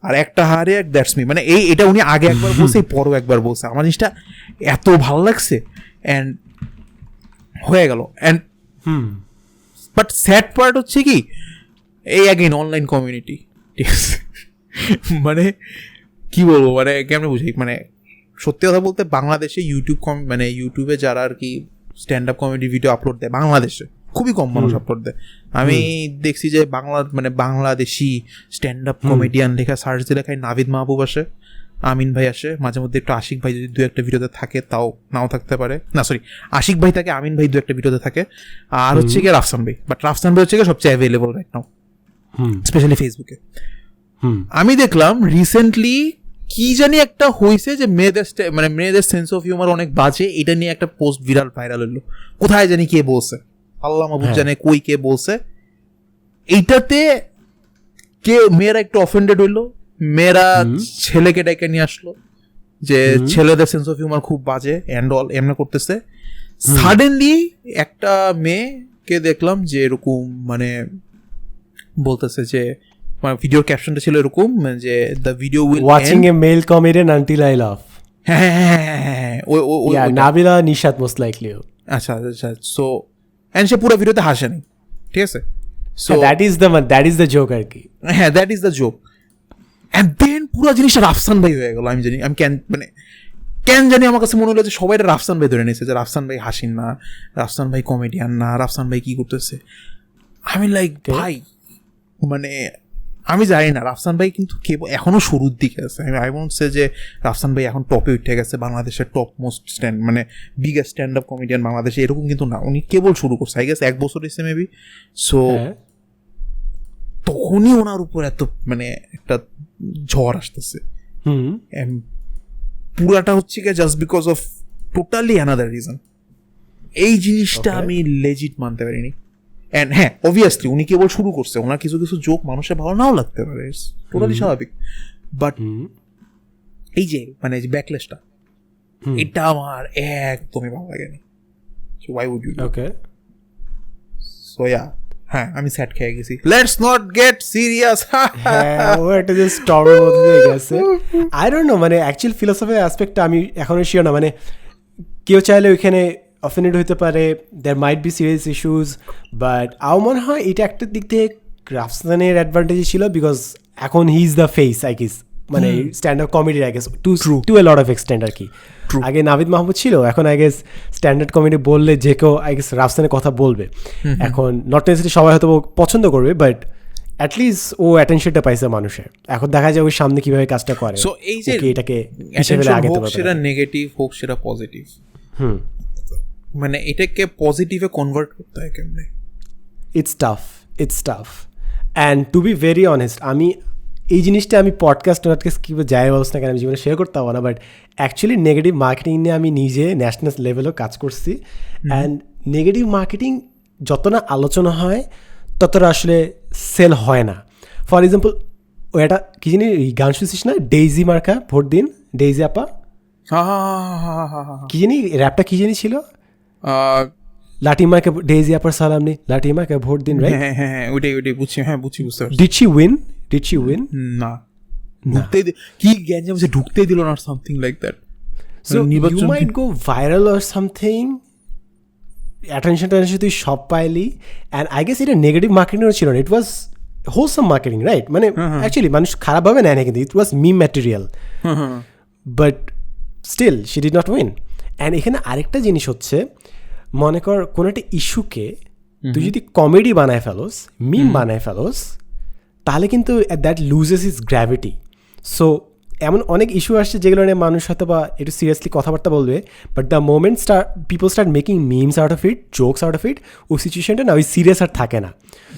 আর একটা হার রিঅ্যাক্ট, দ্যাটস মি। মানে এটা উনি আগে একবার বলছে, পরও একবার বলছে। আমার জিনিসটা এত ভালো লাগছে, অ্যান্ড হয়ে গেল। অ্যান্ড বাট স্যাড পার্ট হচ্ছে কি, এই অ্যাগেন অনলাইন কমিউনিটি, ঠিক আছে? মানে কি বলবো, মানে কেমন বুঝি, মানে সত্যি কথা বলতে বাংলাদেশে মানে ইউটিউবে যারা আর কি stand up comedy video upload দেয়, বাংলাদেশে খুবই কম মানুষ আপলোড দেয়। আমি দেখছি যে মানে বাংলাদেশি স্ট্যান্ড আপ কমেডিয়ান লেখা সার্চ দিয়ে লেখায় নাভিদ মাহবুব আসে, আমিন ভাই আসে, মাঝে মধ্যে একটু আশিক ভাই যদি দু একটা ভিডিওতে থাকে, তাও নাও থাকতে পারে, না সরি আশিক ভাই থাকে, আমিন ভাই দু একটা ভিডিওতে থাকে, আর হচ্ছে গিয়ে রাফসান ভাই। বাট রাফসান ভাই হচ্ছে গিয়ে সবচেয়ে অ্যাভেলেবল রাইট নাও, স্পেশালি ফেসবুকে। আমি দেখলাম রিসেন্টলি কি জানি একটা হয়েছে যে মেয়েদের সেন্স অফ হিউমার অনেক বাজে, এটা নিয়ে একটা পোস্ট ভাইরাল হলো, কোথায় জানি কে বলছে, আল্লাহ মাহবুব জানে কই কে বলছে। এইটাতে মেয়েরা একটু অফেন্ডেড হইলো, মেয়েরা ছেলেকে ডেকে নিয়ে আসলো যে ছেলেদের সেন্স অফ হিউমার খুব বাজে অ্যান্ড অল, এমনি করতেছে। সাডেনলি একটা মেয়েকে দেখলাম যে এরকম মানে বলতেছে যে ভিডিওর ক্যাপশনটা ছিল এরকম যে the video will watching a male comedian until I love. হ্যাঁ, নাবিলা নিশাত মোস্ট লাইকলি। আচ্ছা, সো এন্ড সে পুরো ভিডিওতে হাসেনি, ঠিক আছে? So that is the joke আর কি। হ্যাঁ, that is the joke. And then পুরো জিনিসটা রাফসান ভাই হয়ে গেল। আমি কেন জানি আমার কাছে মনে হলো যে সবাই রাফসান ভাই ধরে নিয়েছে, যে রাফসান ভাই হাসিন না, রাফসান ভাই কমেডিয়ান না, রাফসান ভাই কি করতেছে। আমি লাইক ভাই মানে আমি জানি না, রাফসান ভাই কিন্তু এখনো শুরুর দিকে আছে। আই ওয়ন্ট সে যে রাফসান ভাই এখন টপে উঠে গেছে, বাংলাদেশের টপ মোস্ট মানে বিগেস্ট স্ট্যান্ড আপ কমেডিয়ান বাংলাদেশে, এরকম কিন্তু না। উনি কেবল শুরু করছে, আই গেস 1 বছর হয়েছে মেবি। সো তখনই ওনার উপর এত মানে একটা ঝড় আসতেছে, পুরাটা হচ্ছে কি just because of totally another reason. এই জিনিসটা আমি লেজিট মানতে পারিনি। অ্যান্ড হ্যাঁ, অবভিয়াসলি উনি কেবল শুরু করছে, ওনার কিছু কিছু জোক মানুষের ভালো নাও লাগতে পারে, টোটালি স্বাভাবিক। বাট এই যে মানে যে ব্যাকলেসটা, এটা আমার একদমই ভালো লাগেনি। So why would you? Okay, so yeah, হ্যাঁ আমি স্যাড খেয়ে গেছি। Let's not get serious. হ্যাঁ, ও একটা যে স্টর্মের মধ্যে দিয়ে গেছে। আই ডোন্ট নো, মানে অ্যাকচুয়াল ফিলোসফি অ্যাসপেক্টটা আমি এখনো শিওর না। মানে কেউ চাইলে ওইখানে অফেন্ডেড হতে পারে, there might be serious issues, but আমার মনে হয় এটা একটা দিক থেকে রাফসানের অ্যাডভান্টেজ ছিল, বিকজ এখন he is the face I guess, মানে স্ট্যান্ড আপ কমেডির I guess to a lot of extent আর কি। আগে নাভিদ মাহমুদ ছিল, এখন আই গেস স্ট্যান্ডার্ড কমেডি বললে যে কেউ আই গেস রাফসানের কথা বলবে। এখন নট নেসেসারি সবাই হয়তো পছন্দ করবে, বাট অ্যাটলিস্ট ও অ্যাটেনশনটা পাইছে মানুষের। এখন দেখা যায় ওর সামনে কিভাবে কাজটা করে। সো এই যে এটাকে সেটা নেগেটিভ হোক সেটা পজিটিভ, মানে এটাকে পজিটিভে কনভার্ট করতে হয় কেমনে? It's tough and to be very honest, আমি এই জিনিসটা আমি পডকাস্ট কী যাই বলছি না কেন আমি জীবনে শেয়ার করতে পারবো না, বাট অ্যাকচুয়ালি নেগেটিভ মার্কেটিং নিয়ে আমি নিজে ন্যাশনাল লেভেলেও কাজ করছি। অ্যান্ড নেগেটিভ মার্কেটিং যত না আলোচনা হয় ততটা আসলে সেল হয় না। ফর এক্সাম্পল ও একটা কী জানি গান শুনছিস না, ডেইজি মার্কা ভোট দিন, ডেইজি আপা কী জানি র্যাপটা কী জানি ছিল, লাঠি মার্কা ডেইজি আপার সালাম নেই, লাঠি মার্কা ভোট দিন, রাইট? হ্যাঁ ওইটাই বুঝছি, বুঝতে পারছি। Did she win? না, ঢুকতেই কি গ্যাঞ্জাম বলছে, ঢুকতেই দিল না, something like that. So you might go viral or something, attention তুই সব পাইলি। অ্যান্ড আই গেস এটা নেগেটিভ মার্কেটিংও ছিল না, it was wholesome marketing, right? মানে অ্যাকচুয়ালি মানুষ খারাপভাবে নেয় না, কিন্তু it was meme material, but still she did not win. And এখানে আরেকটা জিনিস হচ্ছে, মনে কর কোনো একটা ইস্যুকে তুই যদি কমেডি বানায় ফেলোস, মিম বানায় ফেলোস, তাহলে কিন্তু that loses is gravity. So এমন অনেক ইস্যু আসছে যেগুলো নিয়ে মানুষ হয়তো বা একটু সিরিয়াসলি কথাবার্তা বলবে, but the moment people start making memes out of it, jokes out of it, ওই সিচুয়েশনটা না ওই সিরিয়াস আর থাকে না।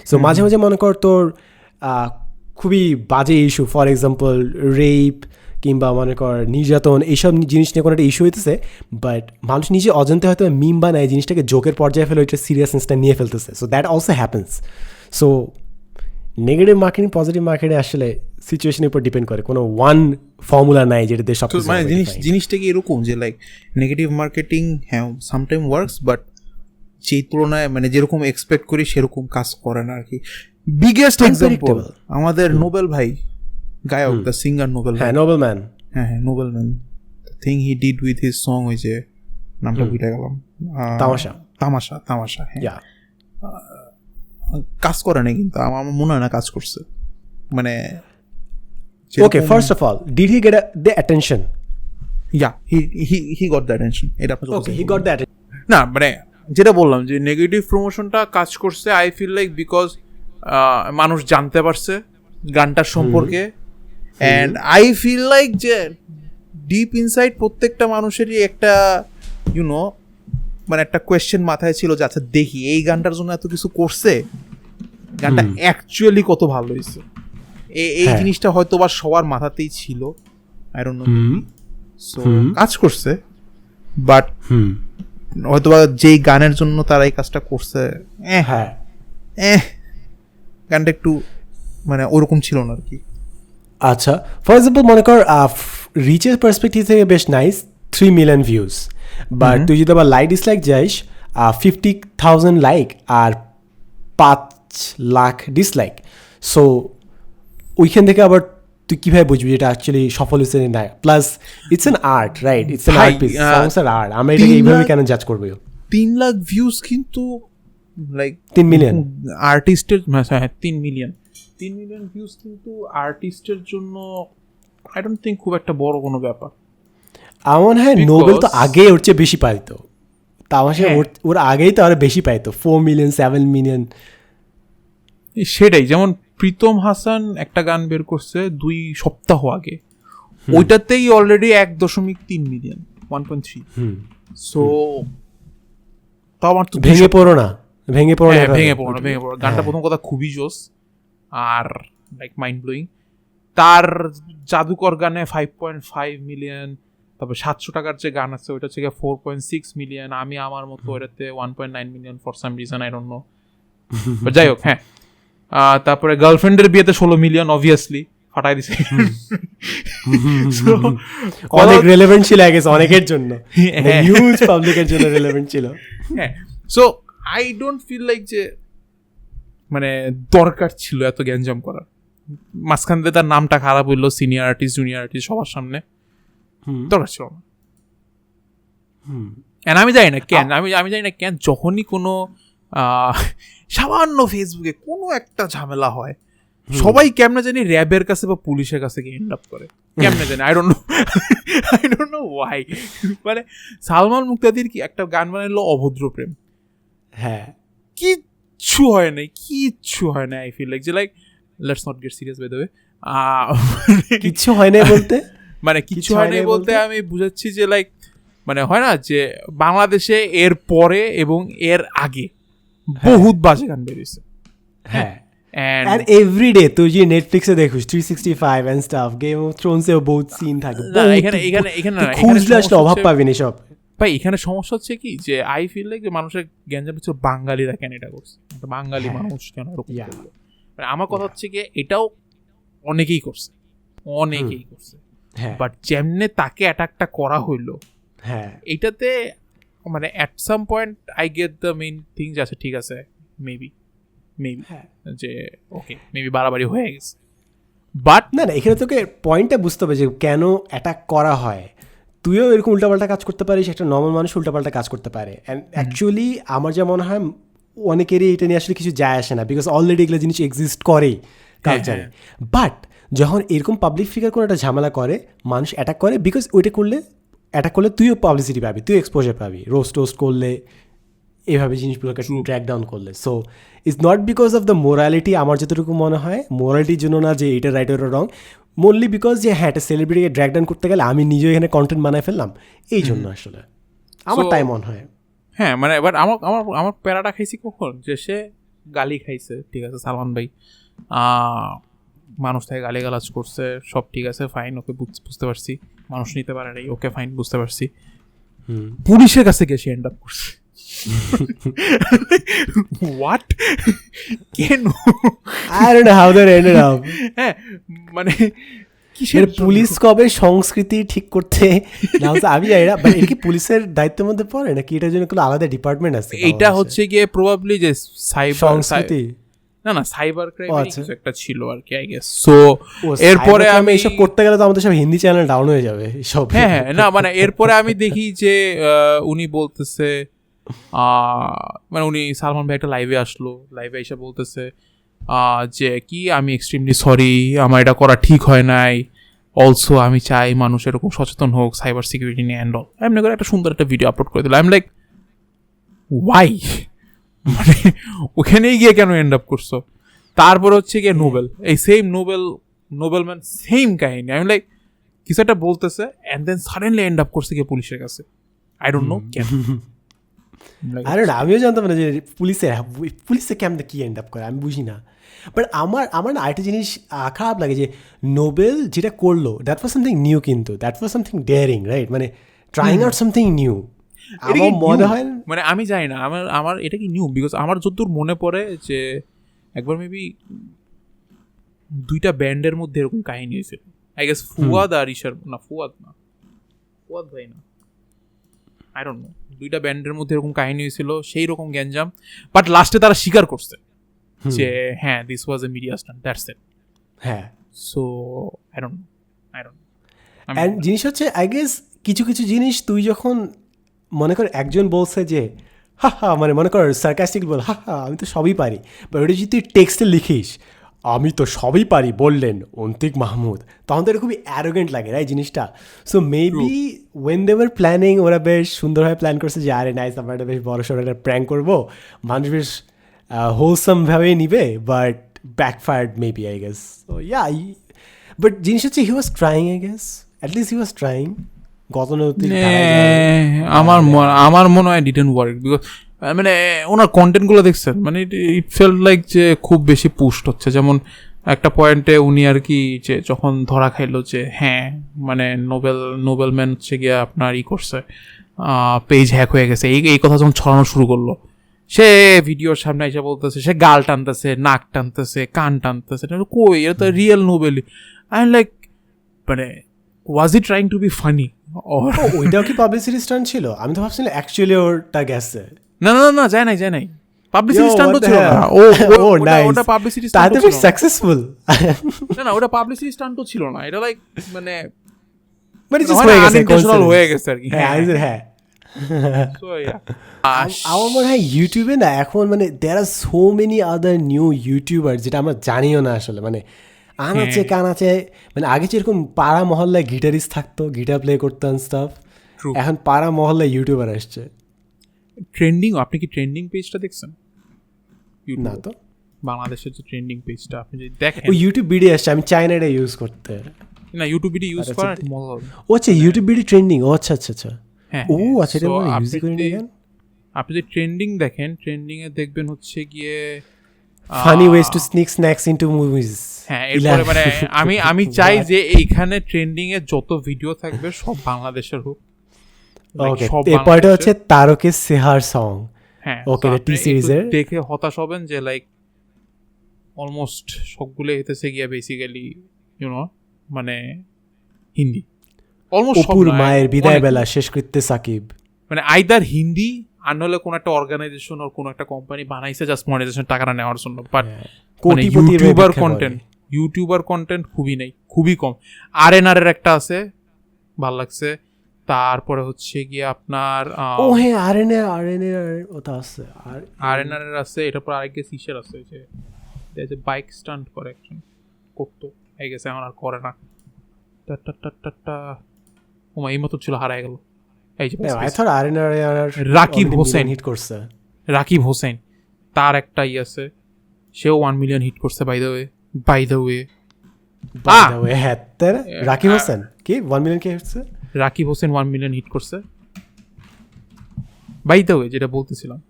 সো মাঝে মাঝে মনে কর তোর খুবই বাজে ইস্যু, ফর এক্সাম্পল রেপ কিংবা মনে কর নির্যাতন, এইসব জিনিস নিয়ে কোনো একটা ইস্যু হইতেছে, বাট মানুষ নিজে অজান্তে হয়তো মিম বানায় জিনিসটাকে জোকের পর্যায়ে ফেলে ওইটা সিরিয়াসনেসটা নিয়ে ফেলতেছে। So that also happens. So negative marketing positive marketing আসলে সিচুয়েশনের উপর ডিপেন্ড করে, কোনো ওয়ান ফর্মুলা নাই যেটাতে সব। মানে জিনিসটা কি এরকম যে লাইক নেগেটিভ মার্কেটিং হ্যাঁ সামটাইম ওয়ার্কস, বাট সেই তুলনায় মানে যেরকম এক্সপেক্ট করি সেরকম কাজ করে না আর কি। বিগেস্ট এক্সাম্পল আমাদের নোবেল ভাই, গায়ক, দ্য সিঙ্গার নোবেল, হ্যাঁ নোবেল ম্যান, হ্যাঁ Nobel man, thing he did with his song, ওই যে নামটা ভুলে গেলাম, তামাশা হ্যাঁ, কাজ করে না, কিন্তু আমার মনে হয় না কাজ করছে। মানে okay, first of all did he get the attention? Yeah, he got the attention. এটা okay, he got the attention. না মানে যেটা বললাম যে নেগেটিভ প্রমোশনটা কাজ করছে, আই ফিল লাইক বিকজ মানুষ জানতে পারছে গানটার সম্পর্কে। অ্যান্ড আই ফিল লাইক যে ডিপ ইনসাইড প্রত্যেকটা মানুষেরই একটা ইউনো মানে একটা কোয়েশ্চেন মাথায় ছিল যে আচ্ছা দেখি এই গানটার জন্য এত কিছু করছে, গানটা অ্যাকচুয়ালি কত ভালো হয়েছে। এই জিনিসটা হয়তো বা সবার মাথাতেই ছিল, আই ডোন্ট নো। সো কাজ করছে, বাট হয়তো বা যেই গানের জন্য তারা এই কাজটা করছে গানটা একটু মানে ওরকম ছিল না আর কি। আচ্ছা, ফর এক্সাম্পল মনে কর রিচের পার্সপেক্টিভ থেকে বেশ নাইস 3 মিলিয়ন ভিউজ, বাট তুই যদি আবার লাইক ডিসলাইক যাইস 50,000 লাইক আর 5 লাখ ডিসলাইক। সো ওইখান থেকে আবার তুই কীভাবে বুঝবি এটা অ্যাকচুয়ালি সফল হয়েছে না? Plus it's an art, right? It's an art piece, songs আর আর্ট। আমরা এটাকে এইভাবে কেন জাজ করবো? 3 লাখ ভিউজ কিন্তু লাইক 3 মিলিয়ন আর্টিস্টের, হ্যাঁ 3 মিলিয়ন ভিউজ কিন্তু আর্টিস্টের জন্য আই ডোন্ট থিঙ্ক খুব একটা বড় কোনো ব্যাপার। আমার হ্যাঁ নোবেল তো আগে ওর চেয়ে বেশি পাইতো, তামাশা ওর আগেই তো আরো বেশি পাইতো, 4 মিলিয়ন 7 মিলিয়ন। সেটাই, যেমন প্রীতম হাসান একটা গান বের করছে 2 সপ্তাহ আগে, ওইটাতেই অলরেডি 1.3 মিলিয়ন, 1.3। সো তো আমার তো ভেঙে পড়ো না। গানটা প্রথম কথা খুবই জোস আর লাইক মাইন্ড ব্লোয়িং। তার জাদুকর গানে 5.5 মিলিয়ন, তারপর 700 টাকার যে গান আছে ওইটা হচ্ছে 4.6 মিলিয়ন। আমি আমার মতো ওইটাতে 1.9 million for some reason, I don't no. যাই হোক, হ্যাঁ তারপরে গার্লফ্রেন্ডের বিয়েতে 16 মিলিয়ন, অবভিয়াসলি ফাটাই দিছে। অনেক রিলেভেন্ট ছিল আই গেস অনেকের জন্য, হিউজ পাবলিকের জন্য রিলেভেন্ট ছিল। হ্যাঁ, so I don't feel like যে মানে দরকার ছিল এত গ্যাঞ্জাম করার। মাঝখান দিয়ে তার নামটা খারাপ হইলো সিনিয়র আর্টিস্ট জুনিয়র আর্টিস্ট সবার সামনে, দরকার ছিল না। আমি জানি না কেন, আমি জানি না কেন যখনই কোনো সামান্য ফেসবুকে কোনো একটা ঝামেলা হয়, সবাই কেমনে জানি র্যাবের কাছে বা পুলিশের কাছে গিয়ে এন্ড আপ করে, কেমনে জানি, আই ডোন্ট নো ওয়াই। মানে সালমান মুক্তাদির কি একটা গান বানাইলো অভদ্র প্রেম, হ্যাঁ কিচ্ছু হয় না। আই ফিল লাইক যে like let's not get serious by the way, কিচ্ছু হয় না বলতে মানে কিচ্ছু হয় না বলতে আমি বুঝাচ্ছি যে লাইক মানে হয় না যে বাংলাদেশে এর পরে এবং এর আগে বহুত বাজে গান বেরিয়েছে। হ্যাঁ, and And every day তুই যে নেটফ্লিক্সে দেখিস 365 and stuff, Game of Thrones এও বহুত সিন থাকে, না, বহুত- এখানে তুই না, খুঁজলে এখানে আসলে অভাব সমস্যা পাবি না সব। ভাই এখানে সমস্যা হচ্ছে কি যে আই ফিল লাইক মানুষের গ্যাঞ্জাম হচ্ছে বাঙালিরা কেন এটা করছে, একটা বাঙালি মানুষ কেন এরকম Yeah. করলো। মানে আমার কথা হচ্ছে কি এটাও অনেকেই করছে, অনেকেই করছে, হ্যাঁ বাট যেমনে তাকে অ্যাটাকটা করা হইলো হ্যাঁ এইটাতে মানে at some point I get the main things আছে, ঠিক আছে মেবি হ্যাঁ। যে ওকে মেবি বাড়াবাড়ি হয়ে গেছে, বাট না না, এখানে তোকে পয়েন্টটা বুঝতে হবে যে কেন অ্যাটাক করা হয়। তুইও এরকম উল্টাপাল্টা কাজ করতে পারিস, একটা নর্মাল মানুষ উল্টাপাল্টা কাজ করতে পারে। অ্যান্ড অ্যাকচুয়ালি আমার যা মনে হয় অনেকেরই এটা নিয়ে আসলে কিছু যায় আসে না, বিকজ অলরেডি এগুলো জিনিস এক্সিস্ট করেই কালচারে। বাট যখন এরকম পাবলিক ফিগার কোনো একটা ঝামেলা করে, মানুষ অ্যাটাক করে, বিকজ ওইটা করলে অ্যাটাক করলে তুইও পাবলিসিটি পাবি, তুই এক্সপোজার পাবি, রোস্ট টোস্ট করলে, এভাবে জিনিসগুলোকে ট্র্যাক ডাউন করলে। So it's not because of the morality, আমার যতটুকু মনে হয় মোরালিটির জন্য না যে এটা রাইট ওটা রং, মোনলি বিকজ যে হ্যাঁ একটা সেলিব্রিটিকে ড্র্যাক ডাউন করতে গেলে আমি নিজেও এখানে কন্টেন্ট বানায় ফেললাম, এই জন্য আসলে আমার তাই মনে হয়। হ্যাঁ মানে এবার আমার আমার আমার প্যারাটা খাইছি কখন, যে সে গালি খাইছে, ঠিক আছে সালমান ভাই মানুষ থেকে গালি গালাজ করছে, সব ঠিক আছে ফাইন, ওকে বুঝতে পারছি, মানুষ নিতে পারে নাই, ওকে ফাইন বুঝতে পারছি, পুলিশের কাছে গিয়ে সে এন্ড আপ করছে। হোয়াট, কেন? I don't know how that ended up. হ্যাঁ মানে এর পুলিশ কবে সংস্কৃতি ঠিক করতে না হচ্ছে আমি জানি না, বাট এটা কি পুলিশের দায়িত্বের মধ্যে পড়ে নাকি এটার জন্য কোনো আলাদা ডিপার্টমেন্ট আছে? এইটা হচ্ছে গিয়ে প্রবাবলি যে সংস্কৃতি, না সাইবার ক্রাইম আচ্ছা। কিছু একটা ছিল আর কি আই গেস। সো এরপরে আমি এইসব করতে গেলে তো আমাদের সব হিন্দি চ্যানেল ডাউন হয়ে যাবে সব। হ্যাঁ না মানে এরপরে আমি দেখি যে উনি বলতেছে মানে উনি সালমান ভাই একটা লাইভে আসলো, লাইভে এসে বলতেছে যে কি আমি এক্সট্রিমলি সরি, আমার এটা করা ঠিক হয় নাই, অলসো আমি চাই মানুষ এরকম সচেতন হোক সাইবার সিকিউরিটি নিয়ে অ্যান্ড অল। এমনি করে একটা সুন্দর একটা ভিডিও আপলোড করে দিল। আই এম লাইক ওয়াই, মানে ওখানেই গিয়ে কেন এন্ড আপ করছো? তারপর হচ্ছে গিয়ে নোবেল, এই সেম নোবেলম্যান সেম কাহিনী। আমি লাইক কিছু একটা বলতেছে and then suddenly end up করছে গিয়ে পুলিশের কাছে। আই ডোন্ট নো কেন। আরে না, আমিও জানতাম না যে পুলিশে কেমন কি এন্ড আপ করে, আমি বুঝি না। বাট আমার না আরেকটা জিনিস খারাপ লাগে যে নোবেল যেটা করলো দ্যাট ওয়াজ সামথিং নিউ, কিন্তু that was something daring, right? মানে ট্রাইং আউট সামথিং নিউ। আমার মনে হয় মানে আমি জানি না আমার এটা কি নিউ, বিকজ আমার যতদূর মনে পড়ে যে একবার মেবি দুইটা ব্যান্ডের মধ্যে এরকম কাহিনী হয়েছিল। আই গেস ফুয়াদ আর ঈশার, না ফুয়াদ ভাই না, আই ডোন্ট নো, দুইটা ব্যান্ডের মধ্যে এরকম কাহিনী হয়েছিল, সেই রকম গ্যাঞ্জাম। বাট লাস্টে তারা স্বীকার করছে যে হ্যাঁ this was a media stunt, that's it. হ্যাঁ, সো আই ডোন্ট অ্যান্ড জিনিস হচ্ছে আই গেস কিছু কিছু জিনিস তুই যখন মনে কর একজন বলছে যে হা হা, মানে মনে কর সার্কাস্টিক বল হা হা আমি তো সবই পারি, বা ওটা যদি তুই টেক্সটে লিখিস আমি তো সবই পারি বললেন অন্তিক মাহমুদ, তখন তো এটা খুবই অ্যারোগেন্ট লাগে না এই জিনিসটা। So maybe when they were planning, ওরা বেশ সুন্দরভাবে প্ল্যান করছে যে আরে নাইস আমরা একটা বেশ বড় সড়ো একটা প্র্যাঙ্ক করবো, মানুষ বেশ হোলসামভাবেই নিবে, বাট backfired maybe I guess. So yeah, but জিনিস হচ্ছে he was trying, I guess at least he was trying. আমার মনে হয় ডিডন্ট ওয়ার্ক, বিকজ মানে ওনার কন্টেন্টগুলো দেখছেন, মানে ইট ফেল লাইক যে খুব বেশি পুস্ট হচ্ছে। যেমন একটা পয়েন্টে উনি আর কি যে যখন ধরা খাইলো যে হ্যাঁ মানে নোবেলম্যান হচ্ছে গিয়ে আপনার করছে, পেজ হ্যাক হয়ে গেছে, এই কথা যখন ছড়ানো শুরু করলো, সে ভিডিওর সামনে এসে বলতেছে সে গাল টানতেছে, নাক টানতেছে, কান টানতেছে, কই এটা তো রিয়েল নোবেলই। আই এম লাইক মানে ওয়াজ ই ট্রাইং টু বি ফানি? ওইটাও কি পাবলিসিটি স্টান্ট ছিল? আমি তো ভাবছিলাম অ্যাকচুয়ালি ওটা গেছে। না যায় নাই পাবলিসিটি স্টান্টও ছিল না। ওটা পাবলিসিটি স্টান্ট ছিল না, সাকসেসফুল। না ওটা পাবলিসিটি স্টান্টও ছিল না, এটা লাইক মানে জাস্ট হয়ে গেছে, আনইনটেনশনাল হয়ে গেছে আর কি। হ্যাঁ আমার মনে হয় ইউটিউবে না এখন মানে there are so many other new YouTuber যেটা আমরা জানিও না আসলে, মানে আনাচে কানাচে, মানে আগে যেরকম পাড়া মহল্লায় গিটারিস্ট থাকতো, গিটার প্লে করতেন স্টাফ, এখন পাড়া মহল্লায় ইউটিউবার আসছে। ট্রেন্ডিং, আপনি কি ট্রেন্ডিং পেজটা দেখছেন? না তো, বাংলাদেশের যে ট্রেন্ডিং পেজটা আপনি যদি দেখেন, ও ইউটিউব ভিডিও আসছে, আমি চাই না এটা ইউজ করতে। না ইউটিউব ভিডিও ইউজ করা মজা। ও আচ্ছা ইউটিউব ভিডিও ট্রেন্ডিং, ও আচ্ছা আচ্ছা আচ্ছা, হ্যাঁ ও আচ্ছা এটা ইউজ করি না। আপনি যদি ট্রেন্ডিং দেখেন, ট্রেন্ডিং এ দেখবেন হচ্ছে গিয়ে funny ways to sneak snacks into movies. হ্যাঁ, এরপরে মানে আমি চাই যে এইখানে ট্রেন্ডিং এ যত ভিডিও থাকবে সব বাংলাদেশের হোক। ওকে, এরপরটা হচ্ছে তারকের সেহার সং। হ্যাঁ, ওকে, টি সিরিজের দেখে হতাশ হবেন যে লাইক অলমোস্ট সবগুলো হইতেছে গিয়া বেসিক্যালি মানে হিন্দি, অলমোস্ট অপুর মায়ের বিদায় বেলা, শেষকৃত্যে সাকিব, মানে আইদার হিন্দি আর নাহলে কোনো একটা অর্গানাইজেশন আর কোনো একটা কোম্পানি বানাইছে জাস্ট মনিটাইজেশন টাকাটা নেওয়ার জন্য। বাট ইউটিউবার কন্টেন্ট খুবই নেই, খুবই কম। RNR এর একটা আছে, ভাল লাগছে। তারপরে হচ্ছে গিয়ে আপনার হ্যাঁ RNR ওটা আছে, RNR এর আছে। এটার পর আরেক সিসের আছে যে বাইক স্টান্ট করে একজন করতো, এই গেছে এখন আর করে না। ওমা এই মতো ছিল, হারায় গেল। এই যে রাকিব হোসেন, তার একটা আছে, সেও 1 মিলিয়ন হিট করছে। By the way Rakib Hossain কি 1 মিলিয়ন কে হচ্ছে? রাকিব হোসেন 1 মিলিয়ন হিট করছে। বাই দ্য ওয়ে যেটা বলতেছিলাম,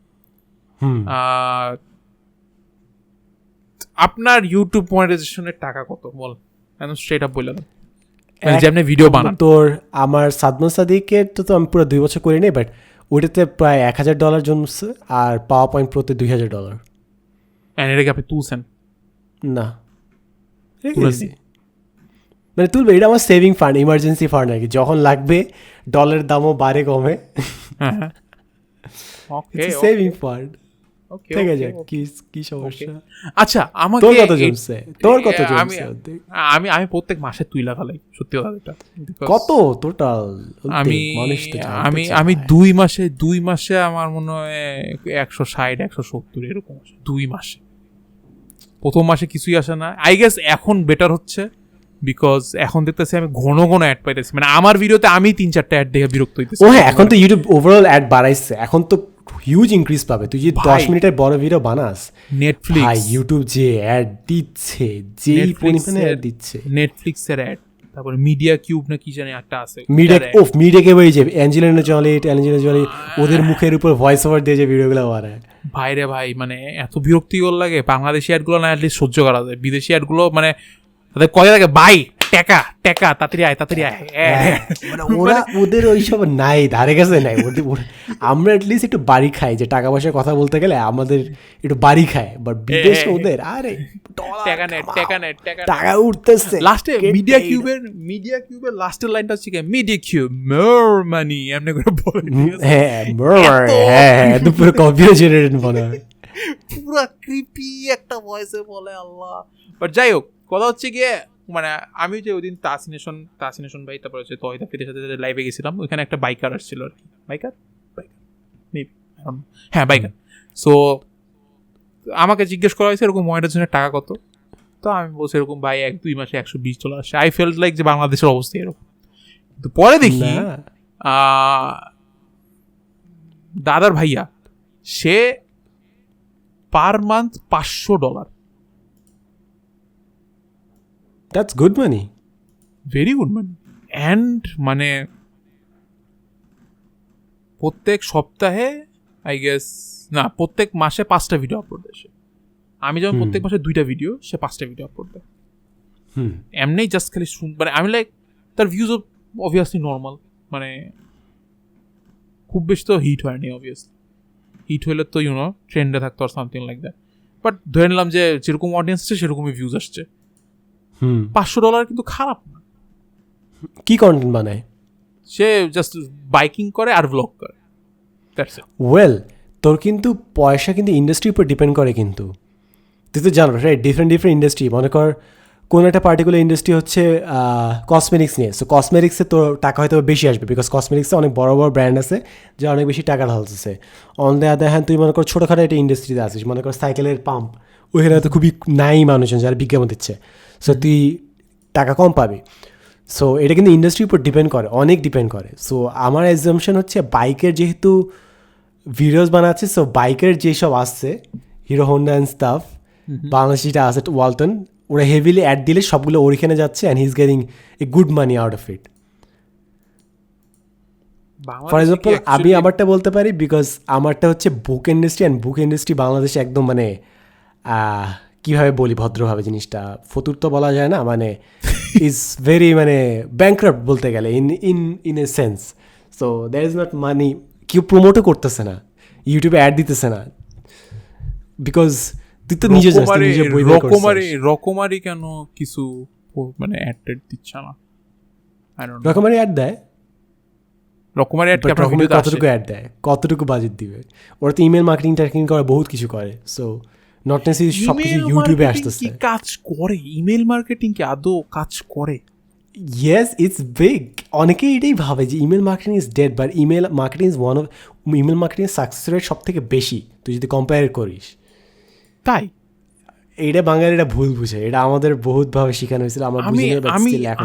আপনার ইউটিউব মনিটাইজেশনের টাকা কত বল, একদম স্ট্রেট আপ বললাম। যেমনি ভিডিও বানান তোর, আমার সাদমান সাদিকের তো আমি পুরো 2 বছর করি নাই, বাট ওইটাতে প্রায় $1000 জমছে, আর পাওয়ার পয়েন্ট প্রতি $2000। এটাকে আপনি তুলছেন? না, মানে তুলবে, এটা আমার সেভিং ফান্ড, ইমার্জেন্সি ফান্ড আর কি, যখন লাগবে, ডলারের দামও বাড়ে কমে, সেভিং ফান্ড। ঠিক আছে, কি সমস্যা? আচ্ছা, আমাকে তোর কত জমছে? আমি প্রত্যেক মাসে তুইলা ফেলাই, সত্যি কথা এটা। কত টোটাল? আমি 2 মাসে আমার মনে হয় 160-170 এরকম আসে 2 মাসে। প্রথম মাসে কিছুই আসে না। আই গেস এখন বেটার হচ্ছে, বিকজ এখন দেখতেছি আমি ঘন অ্যাড পাইতেছি। মানে আমার ভিডিওতে আমি 3-4টা অ্যাড দেখে বিরক্ত হইতেছি। হ্যাঁ, এখন তো ইউটিউব ওভারঅল অ্যাড বাড়াইছে, এখন তো হিউজ ইনক্রিজ পাবে। তুই যদি 10 মিনিটের বড় ভিডিও বানাস, নেটফ্লিক্স ইউটিউব যে অ্যাড দিচ্ছে, যেই পরিমাণে অ্যাড দিচ্ছে, নেটফ্লিক্সের অ্যাড, তারপর মিডিয়া কিউব না কি জানি একটা আছে, মিডিয়া কে বই যে অ্যাঞ্জেলিনা জলি ওদের মুখের উপর ভয়েস ওভার দিয়ে যে ভিডিওগুলো বানায়, ভাইরে ভাই, মানে এত বিরক্তিকর লাগে। বাংলাদেশি অ্যাডগুলো না অ্যাটলিস্ট সহ্য করা যায়, বিদেশি অ্যাডগুলো মানে তাদের কয়ে লাগে ভাই টেকা তাড়াতাড়ি আয়। ওরা ওদের ওইসব নাই, ধারে কাছে নাই। আমরা অ্যাটলিস্ট একটু বাড়ি খাই, যে টাকা পয়সার কথা বলতে গেলে আমাদের একটু বাড়ি খায়, বাট বিদেশে ওদের আরে টাকা উঠতেছে। লাস্টে মিডিয়া কিউবের লাস্টের লাইনটা হচ্ছে কি, মিডিয়া কিউব মোর মানি এমনি করে বলে। হ্যাঁ, দুপুরে কম্পিউটার জেনারেট বলে, পুরো ক্রিপি একটা ভয়েসে বলে, আল্লাহ। বাট যাই হোক, কথা হচ্ছে গিয়ে, মানে আমি যে ওই দিন তাসিনেশন ভাই, তারপর হচ্ছে তহিদ আফ্রিদের সাথে লাইভে গেছিলাম, ওইখানে একটা বাইকার আসছিল আর কি, বাইকার সো আমাকে জিজ্ঞেস করা হয়েছে এরকম মনিটাইজেশনের টাকা কত। তো আমি বলছি এরকম ভাই 1-2 মাসে $120 আসে। আই ফেল্ট লাইক যে বাংলাদেশের অবস্থা এরকম। কিন্তু পরে দেখি দাদার ভাইয়া, সে per month $500। That's good money. Very good money. And মানে প্রত্যেক সপ্তাহে আই গেস না, প্রত্যেক মাসে 5টা ভিডিও আপলোড দেয় সে। আমি যেমন প্রত্যেক মাসে 2টা ভিডিও, সে 5টা ভিডিও আপলোড দেয়। এমনি জাস্ট খালি মানে আমি লাইক তার ভিউজ অবভিয়াসলি নর্মাল, মানে খুব বেশি তো হিট হয়নি। অবভিয়াসলি হিট হইলে তো ট্রেন্ডে থাকতো আর সামথিং লাইক দ্যাট। বাট ধরে নিলাম যে যেরকম অডিয়েন্স আসছে সেরকমই ভিউজ আসছে। $500 কিন্তু খারাপ না। কি কন্টেন্ট বানায় সে? জাস্ট বাইকিং করে আর ব্লগ করে। ওয়েল, তোর কিন্তু পয়সা কিন্তু ইন্ডাস্ট্রির উপর ডিপেন্ড করে। কিন্তু তুই তো জানো রাইট, ডিফারেন্ট ইন্ডাস্ট্রি। মনে কর কোনো একটা পার্টিকুলার ইন্ডাস্ট্রি হচ্ছে কসমেটিক্স নিয়ে, সো কসমেটিক্সে তোর টাকা হয়তো বেশি আসবে, বিকজ কসমেটিক্সে অনেক বড় ব্র্যান্ড আছে যা অনেক বেশি টাকা ঢালতেছে। অন দ্য আদার হ্যান্ড, তুই মনে কর ছোটোখাটো একটা ইন্ডাস্ট্রিতে আছিস, মনে কর সাইকেলের পাম্প, ওইখানে হয়তো খুবই নাই মানুষজন যারা বিজ্ঞাপন দিচ্ছে, সো তুই টাকা কম পাবি। সো এটা কিন্তু ইন্ডাস্ট্রির উপর ডিপেন্ড করে, অনেক ডিপেন্ড করে। সো আমার অ্যাজাম্পশন হচ্ছে বাইকের যেহেতু ভিডিওস বানাচ্ছে, সো বাইকের যেসব আসছে hero Honda and staff, Bangladesh যেটা আছে ওয়ালটন, ওরা হেভিলি অ্যাড দিলে সবগুলো ওইখানে যাচ্ছে, and he is getting a good money out of it. For example আমি আমারটা বলতে পারি, বিকজ আমারটা হচ্ছে বুক ইন্ডাস্ট্রি, অ্যান্ড বুক ইন্ডাস্ট্রি বাংলাদেশে একদম মানে কীভাবে বলি ভদ্রভাবে জিনিসটা, ফতুর তো বলা যায় না, মানে ইজ ভেরি মানে ব্যাংক্রাফ্ট বলতে গেলে in a sense. So there is not money, কেউ প্রমোটও করতেছে না, ইউটিউবে অ্যাড দিতেছে না, বিকজ তুই তো নিজে জানিস তুই নিজে বই বের করছিস। রকমারি কেন কিছু মানে অ্যাড দিচ্ছে না? রকমারি অ্যাড দেয়, রকমারি অ্যাড কতটুকু অ্যাড দেয়, কতটুকু বাজেট দিবে? ওরা তো ইমেল মার্কেটিং টার্কেটিং করে বহুত কিছু করে, সো নট নেসেসারি সব কিছু ইউটিউবে আসতেছে। কি কাজ করে ইমেল মার্কেটিং? কি আদৌ কাজ করে? Yes, it's big. অনেকেই এটাই ভাবে যে email marketing is dead, but email marketing is one of, email marketing success rate সব থেকে বেশি তুই যদি কম্পেয়ার করিস। তাই এইটা বাঙালিরা ভুল বুঝে, এটা আমাদের বহুতভাবে শেখানো হয়েছিল, আমরা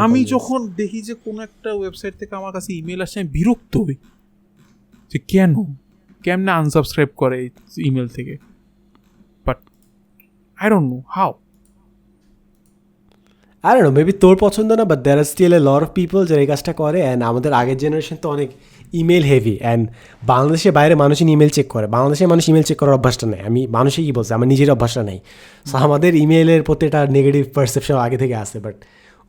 আমি যখন দেখি যে কোন একটা ওয়েবসাইট থেকে আমার কাছে ইমেল আসে আমি বিরক্ত হই যে কেমনে আনসাবস্ক্রাইব করে ইমেল থেকে, but I don't know how. I don't know, maybe তোর পছন্দ না, but there are still a lot of people যারা এই কাজটা করে, অ্যান্ড আমাদের আগের জেনারেশন তো অনেক ইমেল হেভি, অ্যান্ড বাংলাদেশের বাইরে মানুষই ইমেল চেক করে, বাংলাদেশের মানুষ ইমেল চেক করার অভ্যাসটা নেই। আমি মানুষই কি বলছে, আমার নিজের অভ্যাসটা নেই। সো আমাদের ইমেলের প্রতি একটা নেগেটিভ পারসেপশন আগে থেকে আসে, বাট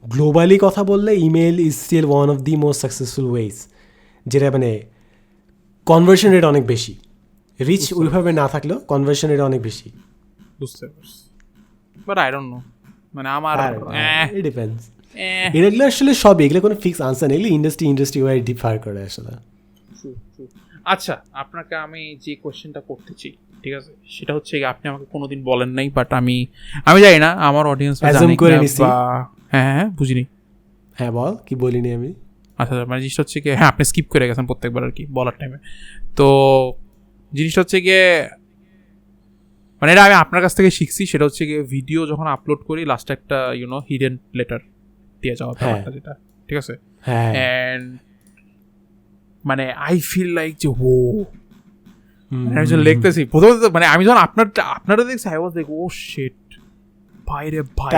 গ্লোবালি কথা বললে email is still one of the most successful ways, যেটা মানে কনভার্সন রেট অনেক বেশি, রিচ ওইভাবে না থাকলেও কনভার্সন রেট অনেক বেশি। বুঝতে পারছি, বাট আই ডোন্ট নো, মানে আমার ইট ডিপেন্ডস। এগুলো আসলে সব, এগুলো কোনো ফিক্স আনসার নেই, এগুলো ইন্ডাস্ট্রি ওয়াইজ ডিফার করে আসলে। আচ্ছা, আপনাকে আমি যে কোয়েশ্চেনটা করতেছি, ঠিক আছে, সেটা হচ্ছে আপনি আমাকে কোনোদিন বলেন নাই, বাট আমি জানি না আমার অডিয়েন্স হ্যাঁ বুঝিনি। হ্যাঁ বল, কি বলিনি আমি? আচ্ছা, মানে জিনিসটা হচ্ছে কি, হ্যাঁ আপনি স্কিপ করে গেছেন প্রত্যেকবার আর কি বলার টাইমে। তো জিনিসটা হচ্ছে গিয়ে, মানে এটা আমি আপনার কাছ থেকে শিখছি, সেটা হচ্ছে গিয়ে ভিডিও যখন আপলোড করি লাস্টে একটা হিডেন লেটার দিয়ে যাওয়া ব্যাপারটা, যেটা ঠিক আছে। অ্যান্ড মানে আই ফিল লাইক যে আমি যখন লিখতেছি প্রথমত, মানে আমি যখন আপনারা দেখছি I was like oh shit, বাইরে ভাই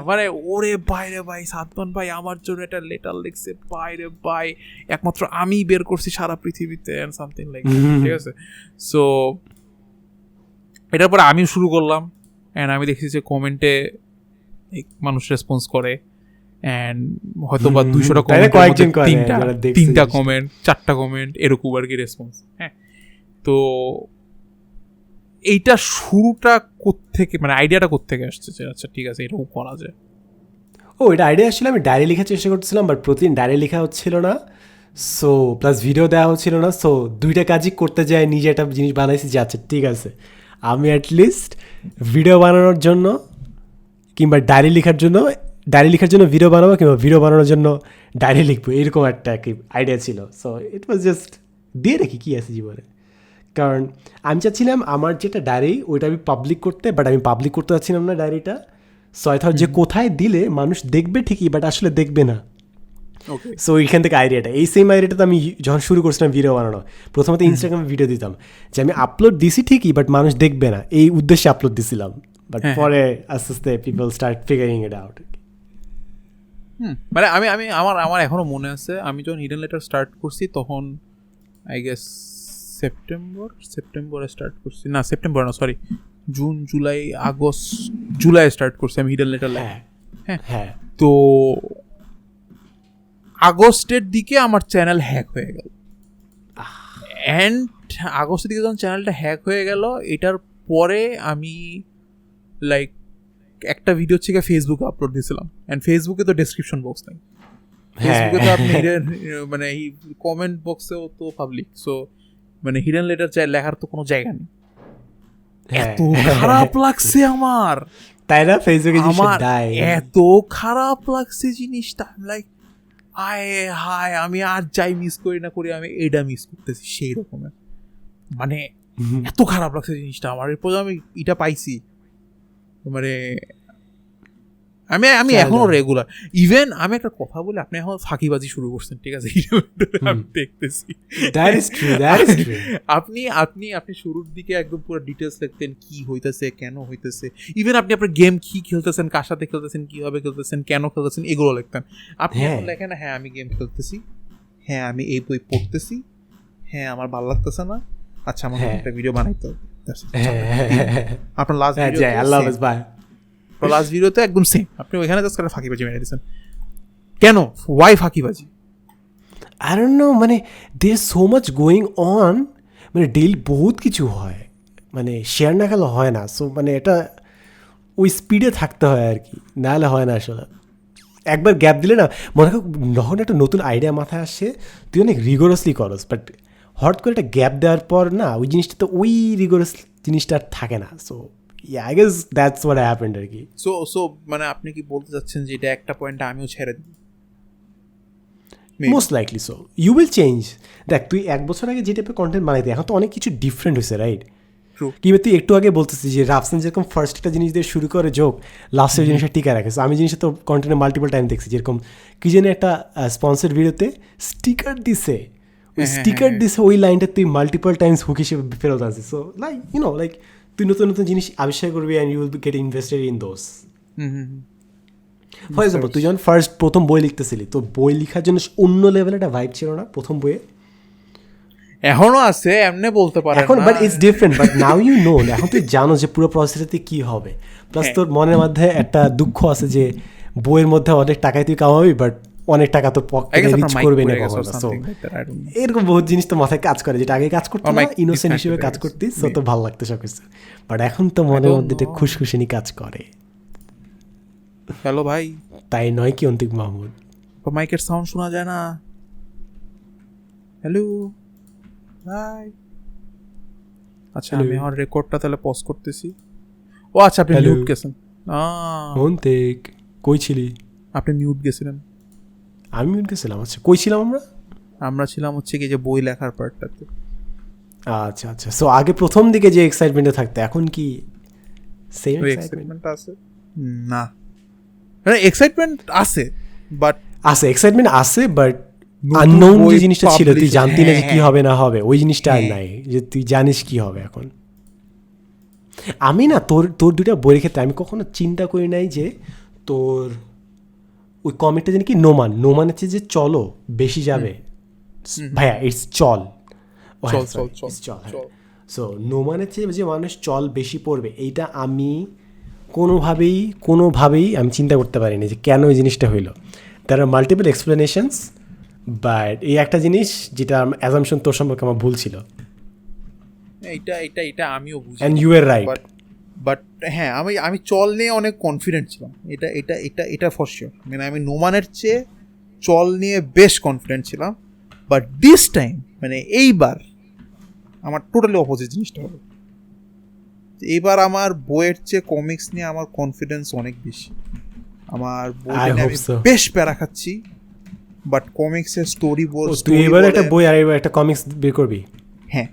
মানে ওরে বাইরে ভাই, সাদমান ভাই আমার জন্য একটা লেটার লিখছে, বাইরে ভাই একমাত্র আমি বের করছি সারা পৃথিবীতে, এন্ড সামথিং লাইক, ঠিক আছে। সো এটার পরে আমি শুরু করলাম, অ্যান্ড আমি দেখছি যে কমেন্টে মানুষ রেসপন্স করে, অ্যান্ড হয়তো বা 200টা কমেন্ট, তিনটা কমেন্ট, 4টা কমেন্ট, এরকম আর কি রেসপন্স। হ্যাঁ, তো এইটা শুরুটা কোত্থেকে, মানে আইডিয়াটা কোত্থেকে আসছে যে আচ্ছা ঠিক আছে এরকম করা যায়? এটা আইডিয়া আসলে আমি ডায়েরি লেখার চেষ্টা করছিলাম, বাট প্রতিদিন ডায়েরি লেখা হচ্ছিল না, সো প্লাস ভিডিও দেওয়া হচ্ছিল না, সো দুইটা কাজই করতে যায়, নিজে একটা জিনিস বানাইছি যে আচ্ছা ঠিক আছে আমি অ্যাটলিস্ট ভিডিও বানানোর জন্য কিংবা ডায়েরি লেখার জন্য ভিডিও বানাবো, কিংবা ভিডিও বানানোর জন্য ডায়েরি লিখবো, এরকম একটা কি আইডিয়া ছিল। সো ইট ওয়াজ জাস্ট দিয়ে রেখি কী আছে জীবনে, কারণ আমি চাচ্ছিলাম আমার যেটা ডায়েরি ওইটা আমি পাবলিক করতে, বাট আমি পাবলিক করতে চাচ্ছিলাম না ডায়েরিটা। সো আই থট যে কোথায় দিলে মানুষ দেখবে ঠিকই, বাট আসলে দেখবে না। সো এইখান থেকে আইডিয়াটা, এই সেম আইডিয়াটা তো আমি যখন শুরু করছিলাম ভিডিও বানানো, প্রথমত ইনস্টাগ্রামে ভিডিও দিতাম যে আমি আপলোড দিছি ঠিকই, বাট মানুষ দেখবে না, এই উদ্দেশ্যে আপলোড দিছিলাম, বাট পরে আস্তে আস্তে people start figuring it out. মানে আমি আমার এখনো মনে আছে, আমি যখন হিডেন লেটার স্টার্ট করছি তখন আই গেস সেপ্টেম্বরে স্টার্ট করছি, না সেপ্টেম্বর না সরি জুন জুলাই স্টার্ট করছি আমি হিডেন লেটার লেখা। হ্যাঁ, তো আগস্টের দিকে আমার চ্যানেল হ্যাক হয়ে গেল, অ্যান্ড আগস্টের দিকে যখন চ্যানেলটা হ্যাক হয়ে গেল, এটার পরে আমি লাইক একটা ভিডিও হচ্ছে ফেসবুকে আপলোড দিয়েছিলাম, অ্যান্ড ফেসবুকে তো ডেসক্রিপশন বক্স নেই, ফেসবুকে তো আপনি মানে কমেন্ট বক্সেও তো পাবলিক, সো মানে হিডেন লেটার লেখার তো কোনো জায়গা নেই। এত খারাপ লাগছে আমার, তাই না? ফেসবুকে আমার এত খারাপ লাগছে জিনিসটা, লাইক হায় আমি আর যাই মিস করি না করি, আমি এটা মিস করতেছি সেই রকমের, মানে এত খারাপ লাগছে জিনিসটা আমার। এরপর আমি এটা পাইছি, মানে আমি এখনো রেগুলার, ইভেন আমি একটা কথা বলি, আপনি এখন ফাঁকিবাজি শুরু করছেন, ঠিক আছে, আমি দেখতেছি আপনি শুরুর দিকে একদম পুরো ডিটেলস লিখতেন, কি হইতেছে, কেন হইতেছে, ইভেন আপনি আপনার গেম কি খেলতেছেন, কার সাথে খেলতেছেন, কিভাবে খেলতেছেন, কেন খেলতেছেন, এগুলো লিখতেন। আপনি এখন লেখেন হ্যাঁ আমি গেম খেলতেছি, হ্যাঁ আমি এই বই পড়তেছি, হ্যাঁ আমার ভালো লাগতেছে না, আচ্ছা আমাকে একটা ভিডিও বানাইতে হবে, আপনার লাস্ট হ্যাঁ যাই, আল্লাহ হাফেজ, বাই। লাস্ট ভিডিওতে একদম সেম, আপনি ওইখানে জাস্ট করে ফাঁকিবাজি মেরে দিয়েছেন। কেন, ওয়াই ফাঁকিবাজি? I don't know, মানে there's so much going on, মানে ডেইলি বহুত কিছু হয়, মানে শেয়ার না খেলে হয় না। সো মানে এটা ওই স্পিডে থাকতে হয় আর কি, নাহলে হয় না আসলে। একবার গ্যাপ দিলে না, মনে হয় যখন একটা নতুন আইডিয়া মাথায় আসে তুই অনেক রিগোরাসলি করস, বাট হঠাৎ করে একটা গ্যাপ দেওয়ার পর না ওই জিনিসটা তো ওই রিগোরাস জিনিসটা আর থাকে না। So I guess that's what happened আর কি। সো মানে আপনি কি বলতে চাচ্ছেন যে এটা একটা পয়েন্টে আমিও ছেড়ে দিই? Most likely so, you will change. দেখ তুই 1 বছর আগে যে টাইপের কন্টেন্ট বানাইতে, এখন তো অনেক কিছু ডিফারেন্ট হয়েছে, রাইট? কিংবা তুই একটু আগে বলতেছিস যে রাফসান যেরকম ফার্স্ট একটা জিনিস দিয়ে শুরু করে যোগ, লাস্টের জিনিসটা টিকা রাখে। আমি জিনিসটা তো কন্টেন্টে মাল্টিপল টাইম দেখছি, যেরকম কি যেন একটা স্পন্সর ভিডিওতে স্টিকার দিছে, ওই স্টিকার দিছে ওই লাইনটা তুই মাল্টিপল টাইমস হুক হিসেবে ফেরত আনছিস। So like you know, like তুই নতুন নতুন জিনিস আবিষ্কার করবি and you will get invested in those. For example তুই যখন প্রথম বই লিখতেছিলি, তো বই লেখার জন্য অন্য লেভেল একটা ভাইব ছিল না প্রথম বইয়ে? এখনো আছে, এমনি বলতে পারেন এখন না। But it's different, but now you know, এখন তুই জানো যে পুরো প্রসেসটাতে কি হবে। প্লাস তোর মনের মধ্যে একটা দুঃখ আছে যে বইয়ের মধ্যে অনেক টাকায় তুই কামাবি, বাট অনেক টাকা তোর পকেটে রিচ করবে না কখনো। সো এরকম বহুত জিনিস তো মাথায় কাজ করে, যেটা আগে কাজ করতো না, ইনোসেন্ট হিসেবে কাজ করতিস, সো তো ভালো লাগতো সব কিছু। বাট এখন তো মনের মধ্যে একটা খুশখুশিনি কাজ করে। হ্যালো ভাই, তাই নয় কি অন্তিক মাহমুদ? মাইকের সাউন্ড শোনা যায় না। হ্যালো ভাই, আচ্ছা আমি আমার রেকর্ডটা তাহলে পজ করতেছি। ও আচ্ছা, আপনি মিউট গেছেন। অন্তিক কই ছিলি? আপনি মিউট গেছিলেন। আমি মিউট গেছিলাম। আচ্ছা কই ছিলাম আমরা? আমরা ছিলাম হচ্ছে কি যে বই লেখার পার্টটাতে। আচ্ছা আচ্ছা, সো আগে প্রথম দিকে যে এক্সাইটমেন্টে থাকতে, এখন কি সেম এক্সাইটমেন্ট আছে? না, মানে এক্সাইটমেন্ট আছে, বাট আছে, এক্সাইটমেন্ট আছে, বাট আননোন যে জিনিসটা ছিল, তুই জানতি না যে কি হবে না হবে, ওই জিনিসটা আর নাই, যে তুই জানিস কি হবে এখন। আমি না তোর দুটা বইয়ের ক্ষেত্রে আমি কখনো চিন্তা করি নাই যে তোর ওই কমেন্টটা জানি কি নোমানের চেয়ে যে চলো বেশি যাবে, ভাইয়া ইটস চল, সো নোমানের চেয়ে যে মানুষ চল বেশি পড়বে, এইটা আমি কোনোভাবেই আমি চিন্তা করতে পারিনি যে কেন এই জিনিসটা হইলো। There are multiple explanations, but এই একটা জিনিস যেটা অ্যাজাম্পশন তোর সম্পর্কে আমার ভুল ছিল। এটা আমিও বুঝি, and you are right. But হ্যাঁ, আমি চল নিয়ে অনেক কনফিডেন্ট ছিলাম, এটা ফর শিওর। মানে আমি নোমানের চেয়ে চল নিয়ে বেশ কনফিডেন্ট ছিলাম, বাট দিস টাইম মানে এইবার আমার টোটালি অপোজিট জিনিসটা হলো। এইবার আমার বইয়ের চেয়ে কমিক্স নিয়ে আমার কনফিডেন্স অনেক বেশি। আমার বইটা নিয়ে আমি বেশ প্যারা খাচ্ছি, বাট কমিক্সের স্টোরি তুই এবার একটা বই আর এবার একটা কমিক্স বের করবি? হ্যাঁ,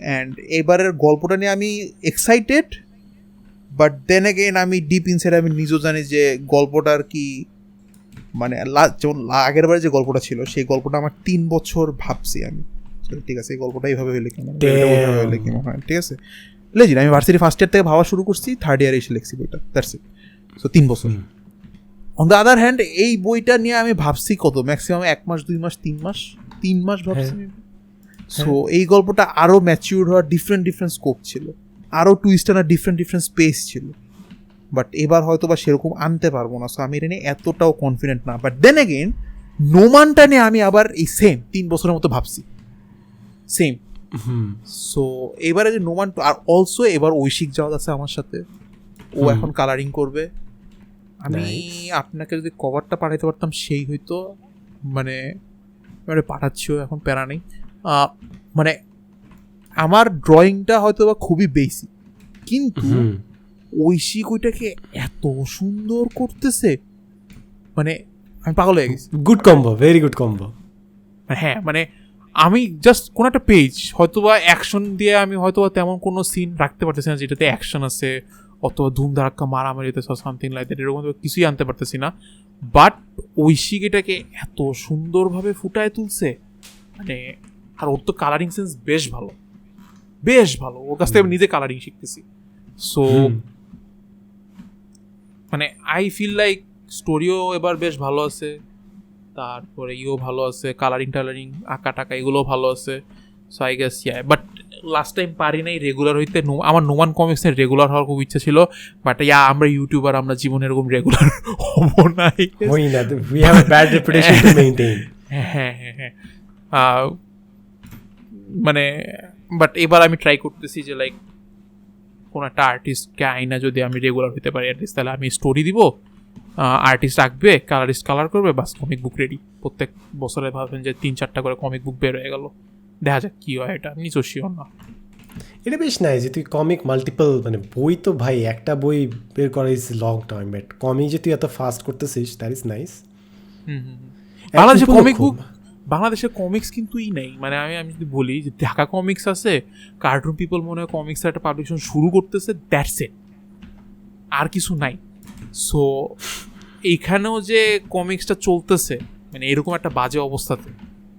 অ্যান্ড এবারের গল্পটা নিয়ে আমি এক্সাইটেড, বাট দেন এগেইন আমি ডিপ ইনসাইড আমি নিজেও জানি যে গল্পটার কি মানে যেমন আগের বারে যে গল্পটা ছিল সেই গল্পটা আমার 3 বছর ভাবছি আমি, ঠিক আছে এই গল্পটা এইভাবে হইলে কেমন হইলে কেমন হয়, ঠিক আছে লেজিন। আমি ভার্সিটি ফার্স্ট ইয়ার থেকে ভাবা শুরু করছি, থার্ড ইয়ারে এসে লিখছি বইটা, দ্যাটস ইট। সো 3 বছর। অন দ্য আদার হ্যান্ড এই বইটা নিয়ে আমি ভাবছি কত ম্যাক্সিমাম 1 মাস 2 মাস 3 মাস ভাবছি। সো এই গল্পটা আরও ম্যাচিউর হওয়ার ডিফারেন্ট স্কোপ ছিল, আরও টুইস্ট আনার ডিফারেন্ট স্পেস ছিল, বাট এবার হয়তো বা সেরকম আনতে পারবো না। সো আমি এটা নিয়ে এতটাও কনফিডেন্ট না। বাট দেন এগেইন নোমানটা নিয়ে আমি আবার এই সেম 3 বছরের মতো ভাবছি, সেম। সো এবারে যে নোমান, আর অলসো এবার ঐশিক যাওয়া আছে আমার সাথে, ও এখন কালারিং করবে। আমি আপনাকে যদি কভারটা পাঠাইতে পারতাম সেই হয়তো, মানে পাঠাচ্ছিও এখন, প্যারা নেই। মানে আমার ড্রয়িংটা হয়তো বা খুবই বেসিক, কিন্তু ঐশিক ওইটাকে এত সুন্দর করতেছে, মানে আমি পাগল হয়ে গেছি। Good combo, very good combo. হ্যাঁ, মানে আমি জাস্ট কোনো একটা পেজ হয়তোবা অ্যাকশন দিয়ে আমি হয়তোবা তেমন কোনো সিন রাখতে পারতেছি না যেটাতে অ্যাকশন আছে, অথবা ধুম ধারাক্কা মারামারিতে সামথিং লাইক দ্যাট, এরকম কিছুই আনতে পারতেছি না। বাট ঐশিক এটাকে এত সুন্দরভাবে ফুটায় তুলছে, মানে আর ওর তো কালারিং সেন্স বেশ ভালো, ওর কাছ থেকে আমি নিজে কালারিং শিখতেছি। সো মানে আই ফিল লাইক স্টোরিও এবার বেশ ভালো আছে, তারপরে ভালো আছে, কালারিং আঁকা টাকা এগুলোও ভালো আছে। So I guess but last time পারি নাই রেগুলার হইতে। আমার নোমান কমিক্সের রেগুলার হওয়ার খুব ইচ্ছা ছিল, বাট আমরা ইউটিউবার, আমরা জীবনে এরকম রেগুলার হবো না। হই না, we have a bad reputation to maintain. হ্যাঁ হ্যাঁ হ্যাঁ মানে বাট এবার আমি ট্রাই করতেছি যে লাইক কোনো একটা আর্টিস্টকে আইনা যদি আমি রেগুলার হতে পারি অ্যাটলিস্ট, তাহলে আমি স্টোরি দিব, আর্টিস্ট আঁকবে, কালারিস্ট কালার করবে, বাস কমিক বুক রেডি। প্রত্যেক বছরে ভাববেন যে 3-4টা করে কমিক বুক বের হয়ে গেল, দেখা যাক কী হয়। এটা নিজস্ব শিওর না। এটা বেশ নাই যে তুই কমিক মাল্টিপল, মানে বই তো ভাই একটা বই বের করা is long time, but comic যে তুই এত ফাস্ট করতেছিস দ্যাট ইজ নাইস। বাংলাদেশের কমিক্স কিন্তু নেই, মানে আমি যদি বলি যে ঢাকা কমিক্স আছে, কার্টুন পিপল মনে হয় কমিক্সের একটা পাবলিকেশন শুরু করতেছে, দ্যাটস ইট, আর কিছু নাই। সো এইখানেও যে কমিক্সটা চলতেছে মানে এরকম একটা বাজে অবস্থাতে,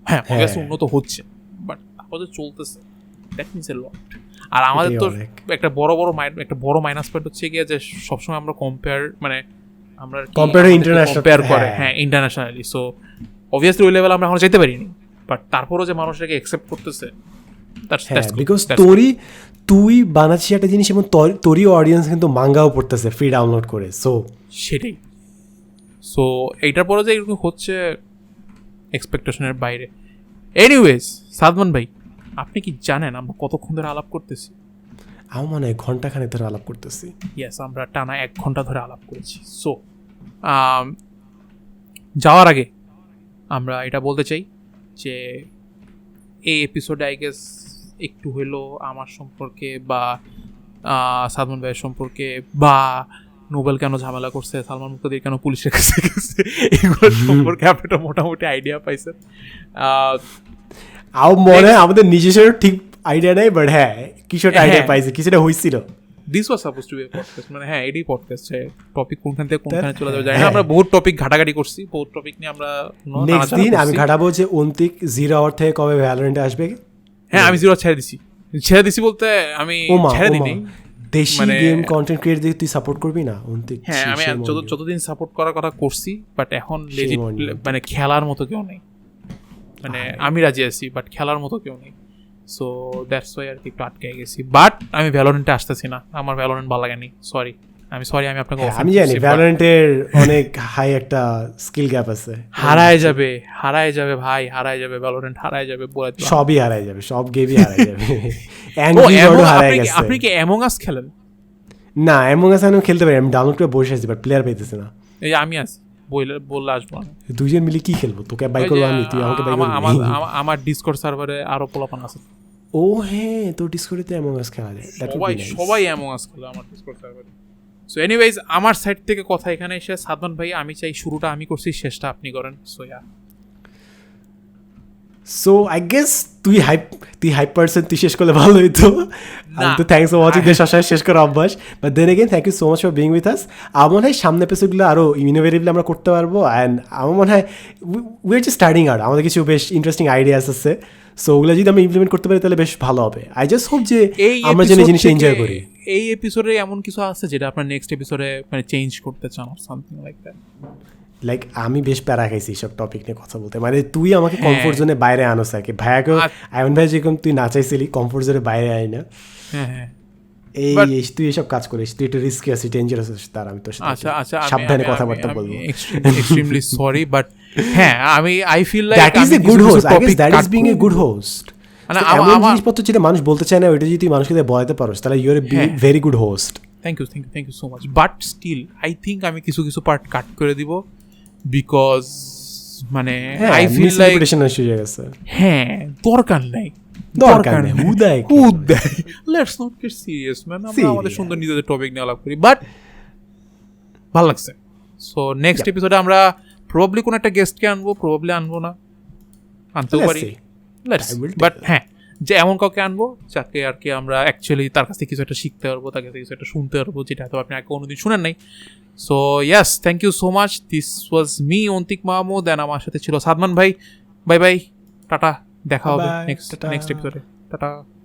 হ্যাঁ উন্নত হচ্ছে, বাট তারপরে চলতেছে, দ্যাট মিনস এ লট। আর আমাদের তো একটা বড় মাইনাস পয়েন্ট হচ্ছে গিয়ে যে সবসময় আমরা আমরা কম্পেয়ার করে হ্যাঁ ইন্টারন্যাশনালি। সো অবভিয়াসলি ওই লেভেল আমরা এখন যেতে পারিনি, বাট তারপরও যে মানুষ এটাকে অ্যাকসেপ্ট করতেছে, বিকজ তুই বানাচ্ছিস একটা জিনিস এবং তোরই অডিয়েন্স কিন্তু মাঙ্গাও পড়তেছে ফ্রি ডাউনলোড করে। সো সেটাই। সো এইটার পরে যে এরকম হচ্ছে এক্সপেকটেশনের বাইরে। এনিওয়েজ সাদমান ভাই, আপনি কি জানেন আমরা কতক্ষণ ধরে আলাপ করতেছি? আমার মনে হয় ঘন্টাখানেক ধরে আলাপ করতেছি। ইয়েস, আমরা টানা 1 ঘন্টা ধরে আলাপ করেছি। সো যাওয়ার আগে আমরা এটা বলতে চাই যে এই এপিসোডে আই গেস একটু হইলো আমার সম্পর্কে বা সালমান ভাইয়ের সম্পর্কে বা নোবেল কেন ঝামেলা করছে, সালমান মুক্তাদির কেন পুলিশের কাছে গেছে, এগুলোর সম্পর্কে আপনারা মোটামুটি আইডিয়া পাইছেন। মনে হয় আমাদের নিজস্ব ঠিক আইডিয়া নেই, বাট হ্যাঁ কিছুটা আইডিয়া পাইছে, কিছুটা হয়েছিল। This was suppose to be a podcast, মানে হ্যাঁ এটাই পডকাস্ট, টপিক কোনখান থেকে কোনখানে চলে যাবে জানি না। আমরা বহুত টপিক ঘাটাঘাটি করছি, বহুত টপিক নিয়ে আমরা নেক্সট দিন আমি ঘাটাবো যে অন্তিক 0 আওয়ার থেকে কবে ভ্যালোরেন্টে আসবে। হ্যাঁ আমি 0 ছেড়ে দিছি বলতে আমি ছেড়ে দিইনি, দেশি গেম কন্টেন্ট ক্রিয়েটর দিয়ে তুই সাপোর্ট করবি না অন্তিক? হ্যাঁ আমি যতদিন সাপোর্ট করার কথা করছি, বাট এখন মানে খেলার মতো কেউ নেই, মানে আমি রাজি আছি বাট খেলার মতো কেউ নেই। সো দ্যাটস ওয়াই আর কি একটু আটকে গেছি, বাট আমি ভ্যালোরেন্টে আসতেছি না, আমার ভ্যালোরেন্ট ভালো লাগেনি। সরি আমি আপনাকে আমি জানি ভ্যালোরেন্টের অনেক হাই একটা স্কিল গ্যাপ আছে। হারায় যাবে ভাই, হারায় যাবে ভ্যালোরেন্ট, হারায় যাবে, বলে দিলাম সবই হারায় যাবে, সব গেমই হারায় যাবে। অ্যাংরি বার্ডও হারায় গেছে। আপনি কি অ্যামং আস খেলেন? না অ্যামং আস আমি খেলতে পারি, আমি ডাউনলোড করে বসে আছি, বাট প্লেয়ার পাইতেছি না। এই আমি আছি, বললে আসবো না। দুইজন মিলে কি খেলবো? তোকে বাই করবো আমি, তুই আমাকে বাই করবি। আমার ডিসকর্ড সার্ভারে আরো পোলাপান আছে। ও হ্যাঁ, তোর ডিসকর্ডে অ্যামং আস খেলা যায়। সবাই অ্যামং আস খেলে আমার ডিসকর্ড সার্ভারে। সো এনিওয়েজ আমার সাইড থেকে কথা এখানে এসে, সাদমান ভাই আমি চাই শুরুটা আমি করছি, শেষটা আপনি করেন। সো আই গেস তুই হাইপ পারসন, তুই শেষ করলে ভালো হইতো। তো থ্যাংকস ফর ওয়াচিং, দেশ আসায় শেষ করা অভ্যাস। But then again thank you so much for being with us. আমার মনে হয় সামনে এপিসোডগুলো আরও ইনোভেটিভলি আমরা করতে পারবো। অ্যান্ড আমার মনে হয় we are just starting out, আমাদের কিছু বেশ ইন্টারেস্টিং আইডিয়াস আছে। সো ওগুলো যদি আমরা ইমপ্লিমেন্ট করতে পারি তাহলে বেশ ভালো হবে। আই জাস্ট হোপ যে আমরা যেন জিনিসটা এনজয় করি। এই এপিসোডে এমন কিছু আছে যেটা আপনার নেক্সট এপিসোডে মানে চেঞ্জ করতে চান, সামথিং লাইক দ্যাট? লাইক আমি বেশ প্যারা খাইছি সব টপিক নিয়ে কথা বলতে, মানে তুই আমাকে কমফোর্ট জোনে বাইরে আনোস আর কি। ভাইয়াকে আয়ন ভাই যেরকম তুই না চাইছিলি কমফোর্ট জোনে বাইরে আই না, এই তুই এসব কাজ করিস, তুই একটু রিস্কি আছিস, ডেঞ্জারাস আছিস, তার আমি তোর সাথে সাবধানে কথাবার্তা বলবো। এক্সট্রিমলি সরি, বাট হ্যাঁ আমি I feel like that is a good host, I guess that is being a good host. মানে এমন জিনিসপত্র যেটা মানুষ বলতে চায় না, ওইটা যদি তুই মানুষকে বলাতে পারোস তাহলে you are a very good host. Thank you so much. But still I think আমি কিছু পার্ট কাট করে দিব, বিকজ মানে আই ফিল লাইক হ্যাঁ দরকার নাই। Let's not get serious man, আমরা আমাদের সুন্দর নিজেদের টপিক নিয়ে আলাপ করি। বাট ভালো লাগছে। সো নেক্সট এপিসোডে আমরা প্রবাবলি কোনো একটা গেস্টকে আনবো, প্রবাবলি আনবো না, আনতেও পারি। বাট হ্যাঁ, যে এমন কাউকে আনবো যাকে আর কি আমরা অ্যাকচুয়ালি তার কাছ থেকে কিছু একটা শিখতে পারবো, তার কাছে কিছু একটা শুনতে পারবো, যেটা হয়তো আপনি আগে কোনোদিন শুনেন নাই। So yes, thank you so much. This was me Antik Mahmud, and আমার সাথে ছিল সাদমান ভাই। বাই বাই, টাটা, দেখা হবে নেক্সট এপিসোডে। টাটা।